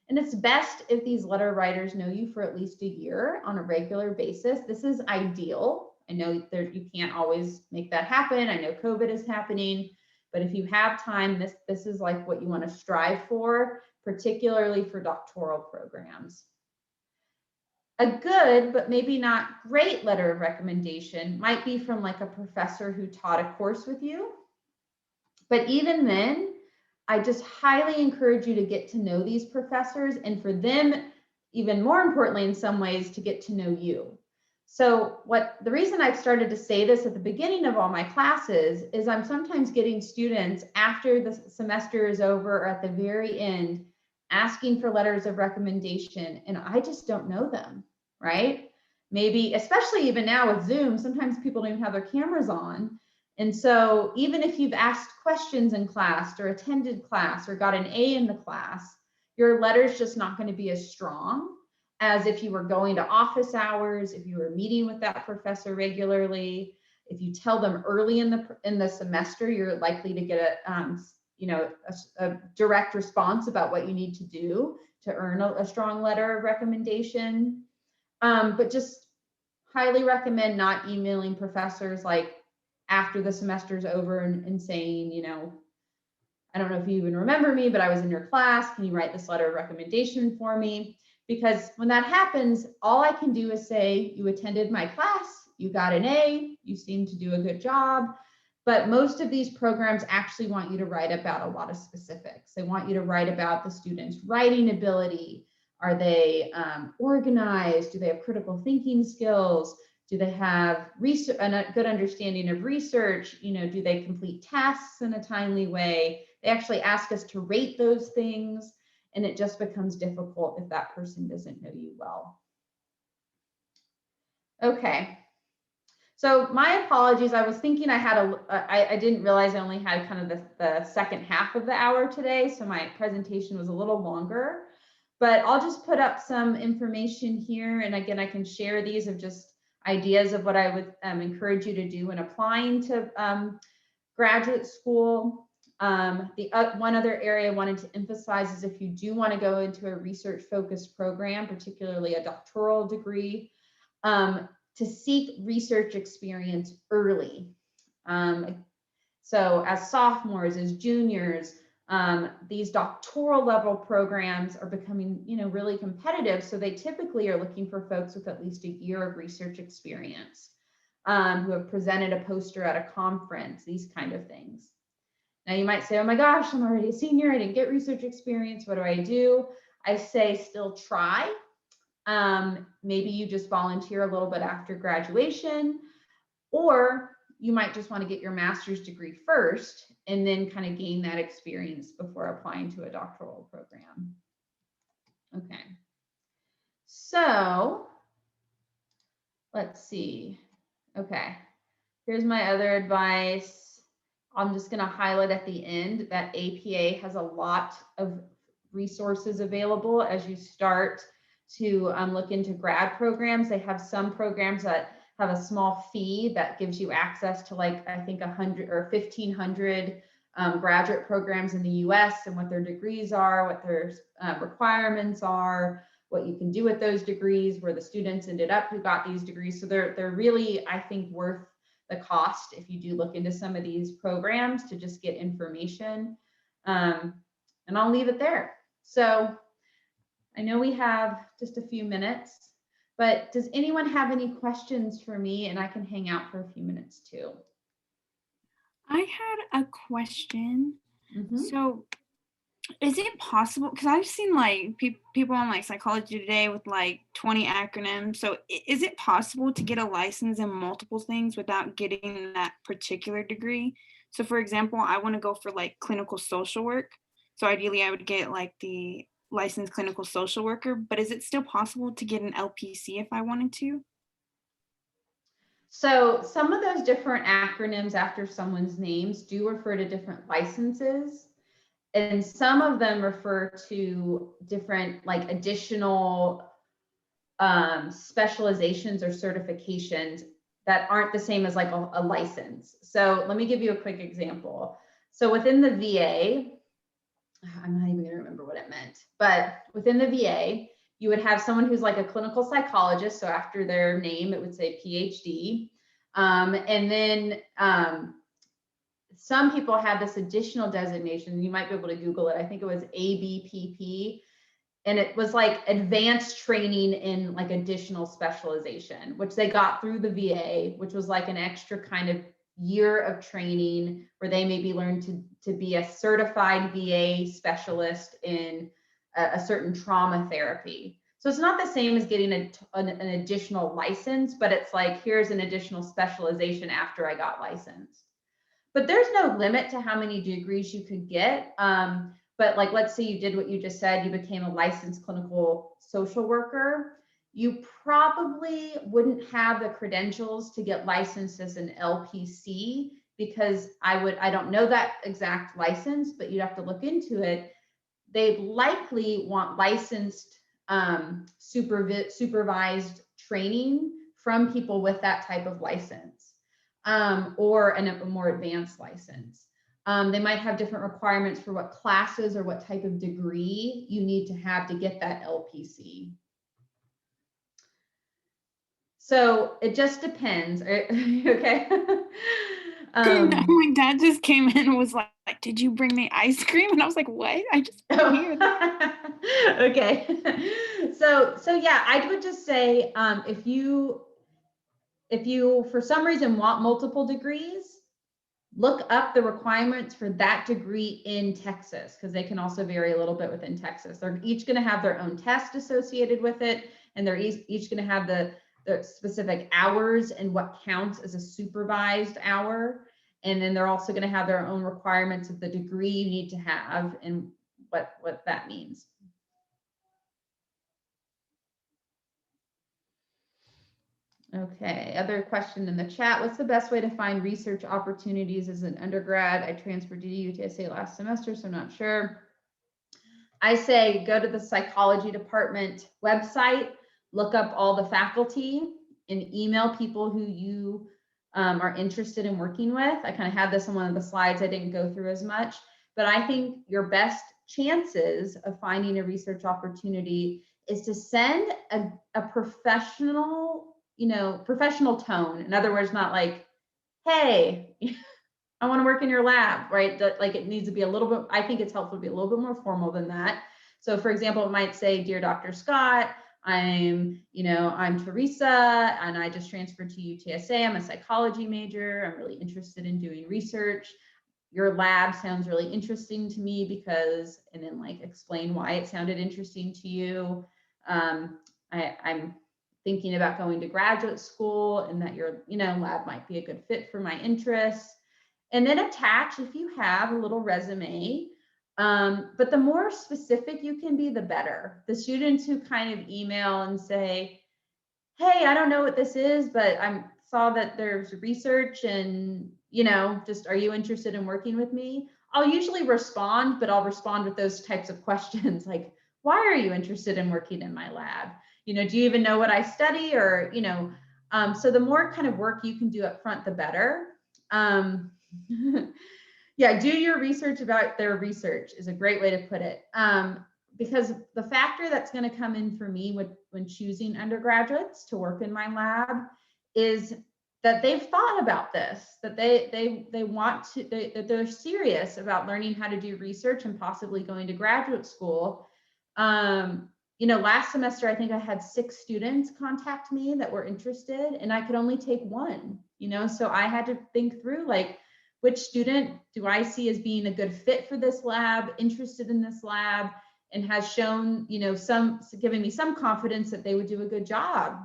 And it's best if these letter writers know you for at least a year on a regular basis. This is ideal. I know you can't always make that happen. I know COVID is happening, but if you have time, this is like what you want to strive for, particularly for doctoral programs. A good, but maybe not great letter of recommendation might be from like a professor who taught a course with you. But even then, I just highly encourage you to get to know these professors, and for them, even more importantly, in some ways, to get to know you. So the reason I've started to say this at the beginning of all my classes is I'm sometimes getting students after the semester is over or at the very end asking for letters of recommendation, and I just don't know them, right? Maybe, especially even now with Zoom, sometimes people don't even have their cameras on. And so even if you've asked questions in class or attended class or got an A in the class, your letter's just not going to be as strong as if you were going to office hours, if you were meeting with that professor regularly. If you tell them early in the semester, you're likely to get a direct response about what you need to do to earn a strong letter of recommendation. But just highly recommend not emailing professors like after the semester's over and saying, I don't know if you even remember me, but I was in your class. Can you write this letter of recommendation for me? Because when that happens, all I can do is say, you attended my class, you got an A, you seem to do a good job. But most of these programs actually want you to write about a lot of specifics. They want you to write about the student's writing ability. Are they organized? Do they have critical thinking skills? Do they have a good understanding of research? Do they complete tasks in a timely way? They actually ask us to rate those things, and it just becomes difficult if that person doesn't know you well. Okay. So my apologies. I was thinking I didn't realize I only had kind of the second half of the hour today, so my presentation was a little longer. But I'll just put up some information here, and again, I can share these of just ideas of what I would encourage you to do when applying to graduate school. One other area I wanted to emphasize is if you do want to go into a research-focused program, particularly a doctoral degree, to seek research experience early. So as sophomores, as juniors, these doctoral level programs are becoming, really competitive. So they typically are looking for folks with at least a year of research experience, who have presented a poster at a conference, these kind of things. Now you might say, oh my gosh, I'm already a senior, I didn't get research experience, what do I do? I say still try. Maybe you just volunteer a little bit after graduation, or you might just want to get your master's degree first and then kind of gain that experience before applying to a doctoral program. Okay, so let's see. Okay, here's my other advice. I'm just going to highlight at the end that APA has a lot of resources available as you start to look into grad programs. They have some programs that have a small fee that gives you access to I think 100 or 1,500 graduate programs in the US and what their degrees are, what their requirements are, what you can do with those degrees, where the students ended up who got these degrees. So they're really, I think, worth the cost if you do look into some of these programs to just get information. And I'll leave it there. So I know we have just a few minutes, but does anyone have any questions for me? And I can hang out for a few minutes too. I had a question. Mhm. So is it possible, because I've seen like people on like Psychology Today with like 20 acronyms. So is it possible to get a license in multiple things without getting that particular degree? So for example, I want to go for like clinical social work. So ideally I would get like the licensed clinical social worker, but is it still possible to get an LPC if I wanted to? So some of those different acronyms after someone's names do refer to different licenses. And some of them refer to different like additional specializations or certifications that aren't the same as like a license. So let me give you a quick example. So within the VA, I'm not even gonna remember what it meant, but within the VA, you would have someone who's like a clinical psychologist. So after their name, it would say PhD. And then some people had this additional designation. You might be able to Google it. I think it was ABPP. And it was like advanced training in like additional specialization, which they got through the VA, which was like an extra kind of year of training where they maybe learned to be a certified VA specialist in a certain trauma therapy. So it's not the same as getting an additional license, but it's like, here's an additional specialization after I got licensed. But there's no limit to how many degrees you could get. But like, let's say you did what you just said, you became a licensed clinical social worker. You probably wouldn't have the credentials to get licensed as an LPC, because I don't know that exact license, but you'd have to look into it. They likely want licensed supervised training from people with that type of license, or a more advanced license. They might have different requirements for what classes or what type of degree you need to have to get that LPC. So it just depends. Okay. My dad just came in and was like, did you bring me ice cream? And I was like, what? I just here. Okay. So yeah, I would just say, if you for some reason want multiple degrees, look up the requirements for that degree in Texas, because they can also vary a little bit within Texas. They're each going to have their own test associated with it, and they're each going to have the specific hours and what counts as a supervised hour. And then they're also going to have their own requirements of the degree you need to have and what that means. Okay, other question in the chat. What's the best way to find research opportunities as an undergrad? I transferred to UTSA last semester, so I'm not sure. I say go to the psychology department website, look up all the faculty, and email people who you are interested in working with. I kind of had this on one of the slides. I didn't go through as much, but I think your best chances of finding a research opportunity is to send a professional, professional tone. In other words, not like, hey, I want to work in your lab, right? Like it needs to be a little bit, I think it's helpful to be a little bit more formal than that. So for example, it might say, Dear Dr. Scott, I'm Teresa, and I just transferred to UTSA. I'm a psychology major. I'm really interested in doing research. Your lab sounds really interesting to me because, and then like explain why it sounded interesting to you. I'm thinking about going to graduate school, and that your lab might be a good fit for my interests. And then attach, if you have, a little resume. But the more specific you can be, the better. The students who kind of email and say, hey, I don't know what this is, but I saw that there's research and, just, are you interested in working with me? I'll usually respond, but I'll respond with those types of questions like, why are you interested in working in my lab? Do you even know what I study? Or, so the more kind of work you can do up front, the better. Yeah, do your research about their research is a great way to put it. because the factor that's going to come in for me when choosing undergraduates to work in my lab is that they've thought about this, that they want to, that they're serious about learning how to do research and possibly going to graduate school. You know, last semester, I think I had 6 students contact me that were interested, and I could only take 1, you know, so I had to think through, like, which student do I see as being a good fit for this lab, interested in this lab, and has shown, you know, giving me some confidence that they would do a good job.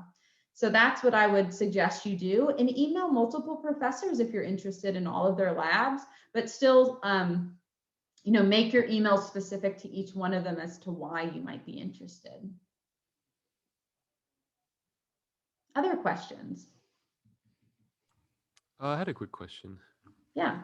So that's what I would suggest you do, and email multiple professors if you're interested in all of their labs, but still, you know, make your email specific to each one of them as to why you might be interested. Other questions? I had a quick question. Yeah.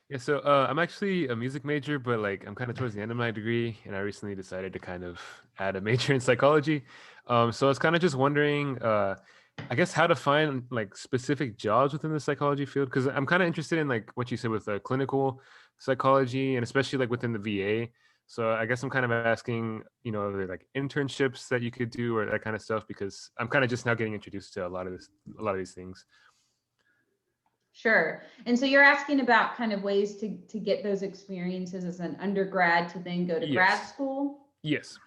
Yeah, so I'm actually a music major, but like I'm kind of towards the end of my degree, and I recently decided to kind of add a major in psychology. So I was kind of just wondering, I guess, how to find like specific jobs within the psychology field, because I'm kind of interested in like what you said with clinical psychology, and especially like within the VA. So I guess I'm kind of asking, you know, are there like internships that you could do or that kind of stuff, because I'm kind of just now getting introduced to a lot of these things. Sure. And so you're asking about kind of ways to get those experiences as an undergrad to then go to grad school? Yes.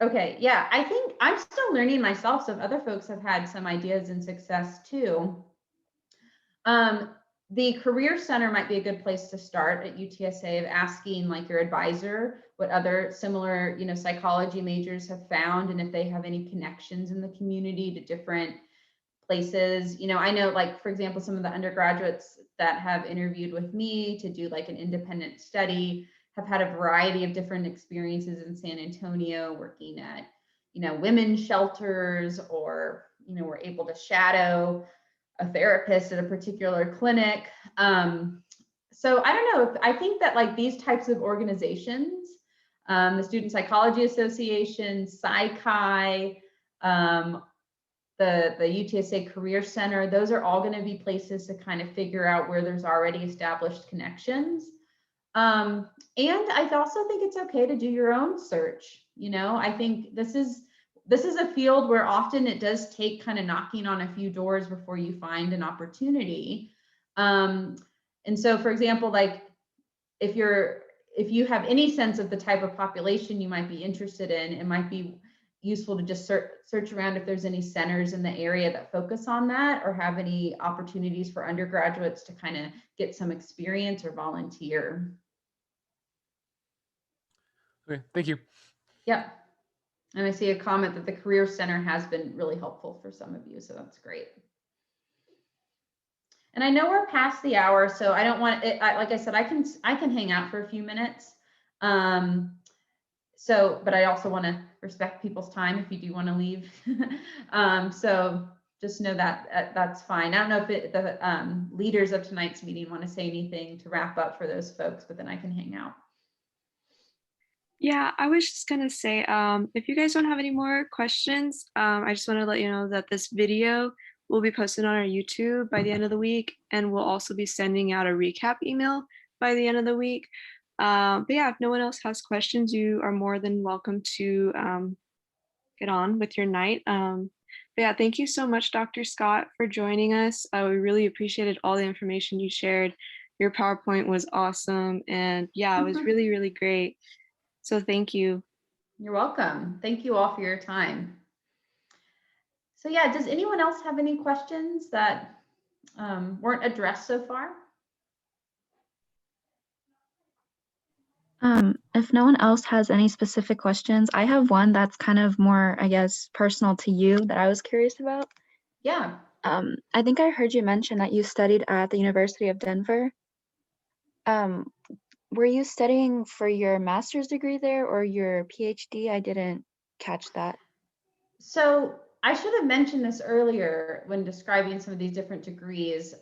Okay, yeah, I think I'm still learning myself, so if other folks have had some ideas and success too. The Career Center might be a good place to start at UTSA, of asking like your advisor what other similar, you know, psychology majors have found, and if they have any connections in the community to different places. You know, I know, like, for example, some of the undergraduates that have interviewed with me to do like an independent study have had a variety of different experiences in San Antonio, working at, you know, women's shelters, or, you know, were able to shadow a therapist at a particular clinic. So I don't know, I think that like these types of organizations, the Student Psychology Association, PsyChi, the UTSA Career Center, those are all going to be places to kind of figure out where there's already established connections. And I also think it's okay to do your own search. You know, I think this is a field where often it does take kind of knocking on a few doors before you find an opportunity. And so, for example, like if you have any sense of the type of population you might be interested in, it might be useful to just search around if there's any centers in the area that focus on that, or have any opportunities for undergraduates to kind of get some experience or volunteer. Okay, thank you. Yep. And I see a comment that the Career Center has been really helpful for some of you, so that's great. And I know we're past the hour, so I don't want it, like I said, I can hang out for a few minutes. So, but I also want to respect people's time if you do want to leave. So just know that that's fine. I don't know if the leaders of tonight's meeting want to say anything to wrap up for those folks, but then I can hang out. Yeah, I was just gonna say, if you guys don't have any more questions, I just want to let you know that this video will be posted on our YouTube by the end of the week, and we'll also be sending out a recap email by the end of the week. But yeah, if no one else has questions, you are more than welcome to get on with your night. But yeah, thank you so much, Dr. Scott, for joining us. We really appreciated all the information you shared. Your PowerPoint was awesome, and yeah, it was really, really great. So thank you. You're welcome. Thank you all for your time. So yeah, does anyone else have any questions that weren't addressed so far? If no one else has any specific questions, I have one that's kind of more, I guess, personal to you that I was curious about. Yeah. I think I heard you mention that you studied at the University of Denver. Were you studying for your master's degree there or your PhD? I didn't catch that. So I should have mentioned this earlier when describing some of these different degrees.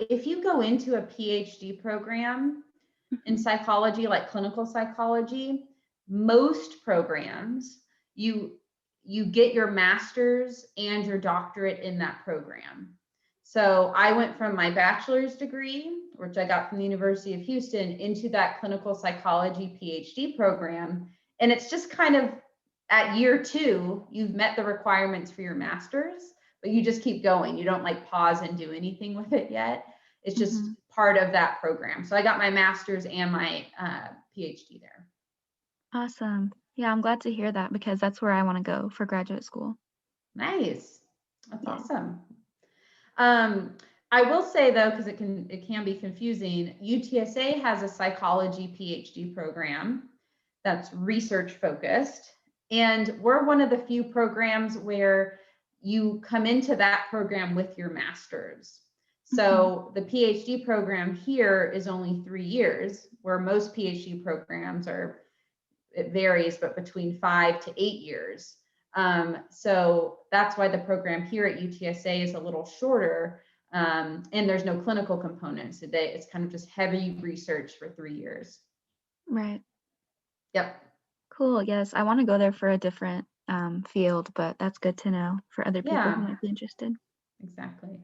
If you go into a PhD program in psychology, like clinical psychology, most programs, you get your master's and your doctorate in that program. So I went from my bachelor's degree, which I got from the University of Houston, into that clinical psychology PhD program. And it's just kind of at year 2, you've met the requirements for your master's, but you just keep going. You don't like pause and do anything with it yet. It's just part of that program. So I got my master's and my PhD there. Awesome. Yeah, I'm glad to hear that because that's where I want to go for graduate school. Nice. That's Yeah. awesome. I will say though, because it can be confusing, UTSA has a psychology PhD program that's research focused. And we're one of the few programs where you come into that program with your master's. So the PhD program here is only 3 years, where most PhD programs are, it varies, but between 5 to 8 years. So that's why the program here at UTSA is a little shorter, and there's no clinical components today. It's kind of just heavy research for 3 years. Right. Yep. Cool. Yes, I want to go there for a different field, but that's good to know for other people Yeah. who might be interested. Exactly.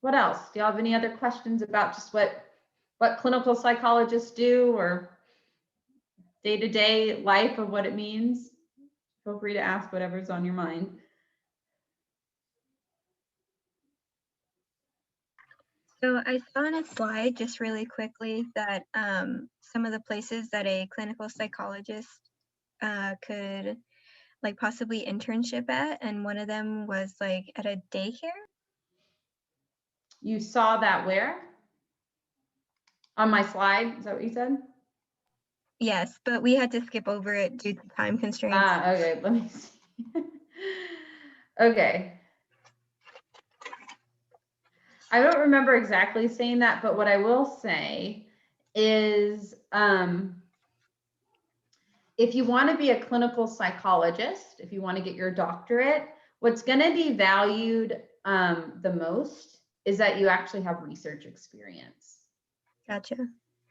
What else? Do y'all have any other questions about just what clinical psychologists do or day-to-day life of what it means? Feel free to ask whatever's on your mind. So I saw on a slide just really quickly that some of the places that a clinical psychologist could like possibly internship at, and one of them was like at a daycare. You saw that where? On my slide? Is that what you said? Yes, but we had to skip over it due to time constraints. Ah, okay, let me see. Okay. I don't remember exactly saying that, but what I will say is if you want to be a clinical psychologist, if you want to get your doctorate, what's going to be valued the most is that you actually have research experience. Gotcha.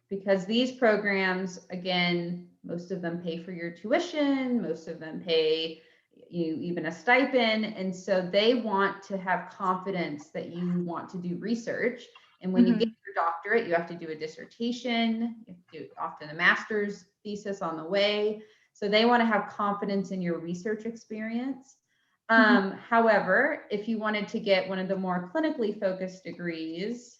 Because these programs, again, most of them pay for your tuition, most of them pay you even a stipend. And so they want to have confidence that you want to do research. And when you get your doctorate, you have to do a dissertation, you have to do often a master's thesis on the way. So they want to have confidence in your research experience. However, if you wanted to get one of the more clinically focused degrees,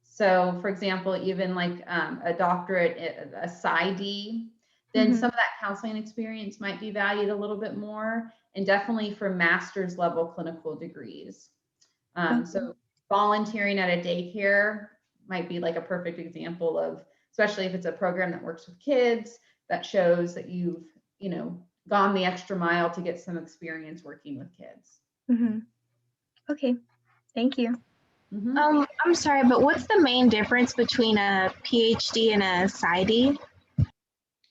so for example, even like a doctorate, a PsyD, then some of that counseling experience might be valued a little bit more, and definitely for master's level clinical degrees. So volunteering at a daycare might be like a perfect example of, especially if it's a program that works with kids, that shows that you've, gone the extra mile to get some experience working with kids. Okay, thank you. I'm sorry, but what's the main difference between a PhD and a PsyD?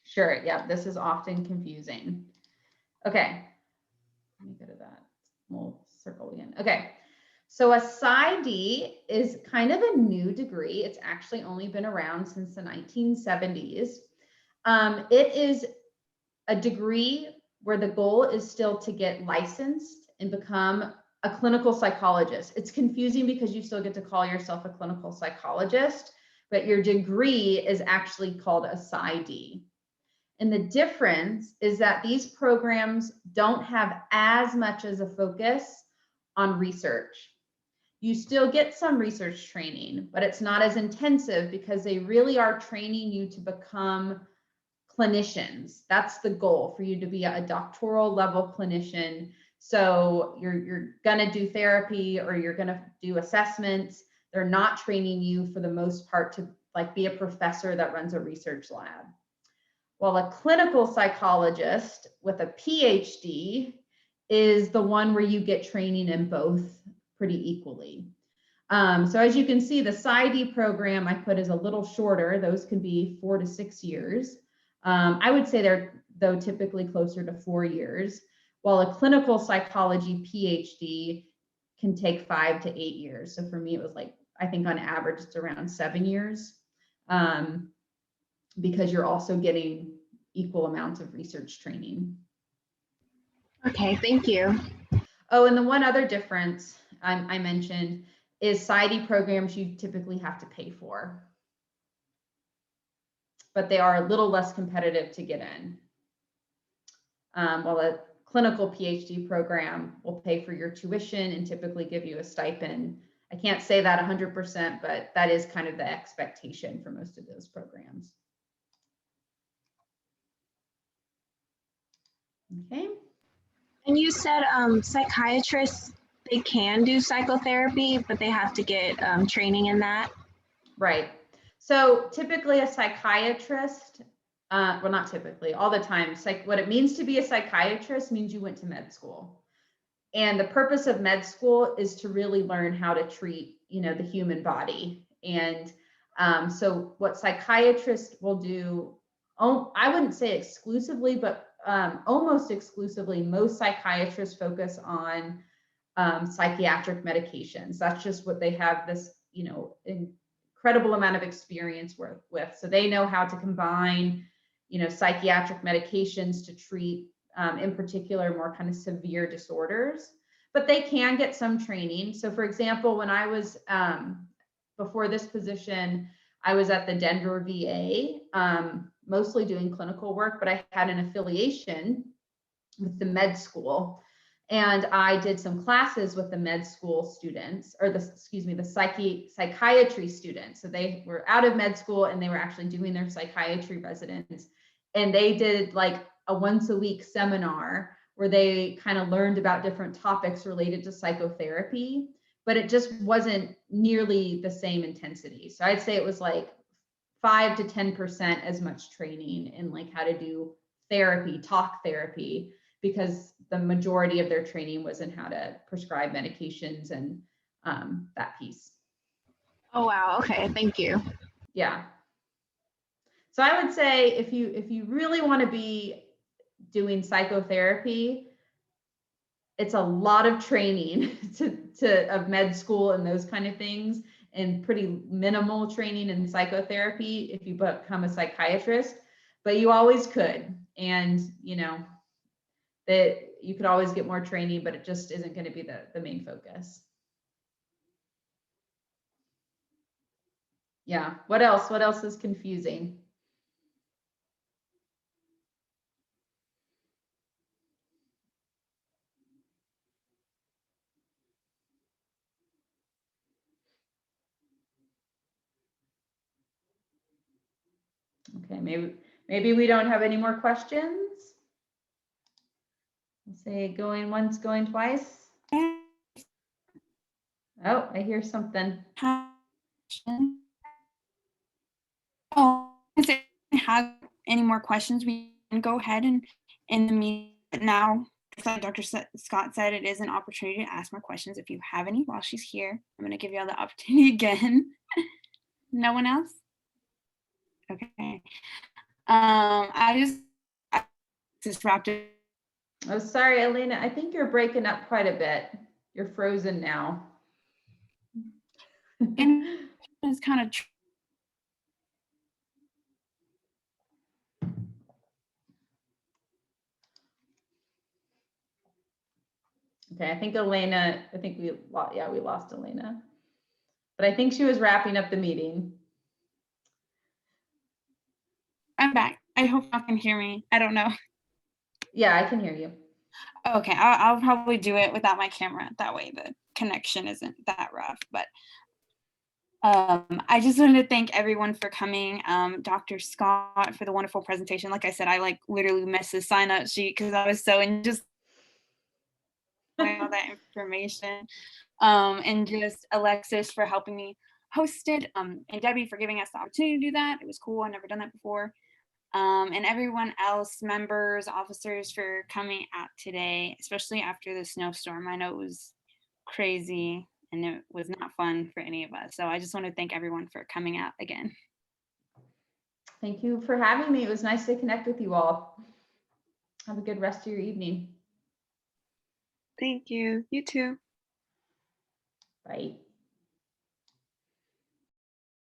Sure, yeah, this is often confusing. Okay, let me go to that. We'll circle again. Okay, so a PsyD is kind of a new degree. It's actually only been around since the 1970s. It is a degree where the goal is still to get licensed and become a clinical psychologist. It's confusing because you still get to call yourself a clinical psychologist, but your degree is actually called a PsyD. And the difference is that these programs don't have as much as a focus on research. You still get some research training, but it's not as intensive because they really are training you to become clinicians. That's the goal, for you to be a doctoral level clinician. So you're gonna do therapy or you're gonna do assessments. They're not training you for the most part to like be a professor that runs a research lab. While a clinical psychologist with a PhD is the one where you get training in both pretty equally. So as you can see, the PsyD program I put is a little shorter. Those can be 4 to 6 years. I would say they're, though, typically closer to 4 years, while a clinical psychology PhD can take 5 to 8 years. So for me, it was like, I think on average, it's around 7 years, because you're also getting equal amounts of research training. Okay, thank you. Oh, and the one other difference I mentioned is PsyD programs you typically have to pay for. but they are a little less competitive to get in. While a clinical PhD program will pay for your tuition and typically give you a stipend. I can't say that 100%, but that is kind of the expectation for most of those programs. Okay. And you said psychiatrists, they can do psychotherapy, but they have to get training in that. Right. So typically a psychiatrist, well, not typically, all the time, what it means to be a psychiatrist means you went to med school. And the purpose of med school is to really learn how to treat, the human body. And so what psychiatrists will do, I wouldn't say exclusively, but almost exclusively, most psychiatrists focus on psychiatric medications. That's just what they have this, incredible amount of experience with. So they know how to combine, psychiatric medications to treat, in particular, more kind of severe disorders. But they can get some training. So for example, when I was, before this position, I was at the Denver VA, mostly doing clinical work, but I had an affiliation with the med school. And I did some classes with the med school students, or the psychiatry students. So they were out of med school and they were actually doing their psychiatry residence. And they did like a once a week seminar where they kind of learned about different topics related to psychotherapy, but it just wasn't nearly the same intensity. So I'd say it was like 5 to 10% as much training in like how to do therapy, talk therapy, because the majority of their training was in how to prescribe medications and that piece. Oh, wow. Okay. Thank you. Yeah. So I would say if you really want to be doing psychotherapy, it's a lot of training of med school and those kind of things, and pretty minimal training in psychotherapy if you become a psychiatrist, but you always could. And, that you could always get more training, but it just isn't going to be the main focus. Yeah. What else? What else is confusing? Okay, maybe we don't have any more questions. Let's say going once, going twice. Oh, I hear something. Oh, if they have any more questions, we can go ahead and in the meeting now. Like Dr. Scott said, it is an opportunity to ask more questions if you have any while she's here. I'm going to give you all the opportunity again. No one else? Okay. I just wrapped it. Oh, sorry, Elena. I think you're breaking up quite a bit. You're frozen now. And it's kind of okay. I think we lost Elena, but I think she was wrapping up the meeting. I'm back. I hope y'all can hear me. I don't know. Yeah, I can hear you. Okay, I'll probably do it without my camera. That way the connection isn't that rough. But I just wanted to thank everyone for coming. Dr. Scott for the wonderful presentation. Like I said, I literally missed the sign up sheet because I was so in just all that information. And just Alexis for helping me host it. And Debbie for giving us the opportunity to do that. It was cool. I've never done that before. And everyone else, members, officers, for coming out today, especially after the snowstorm. I know it was crazy and it was not fun for any of us. So I just want to thank everyone for coming out again. Thank you for having me. It was nice to connect with you all. Have a good rest of your evening. Thank you. You too. Bye.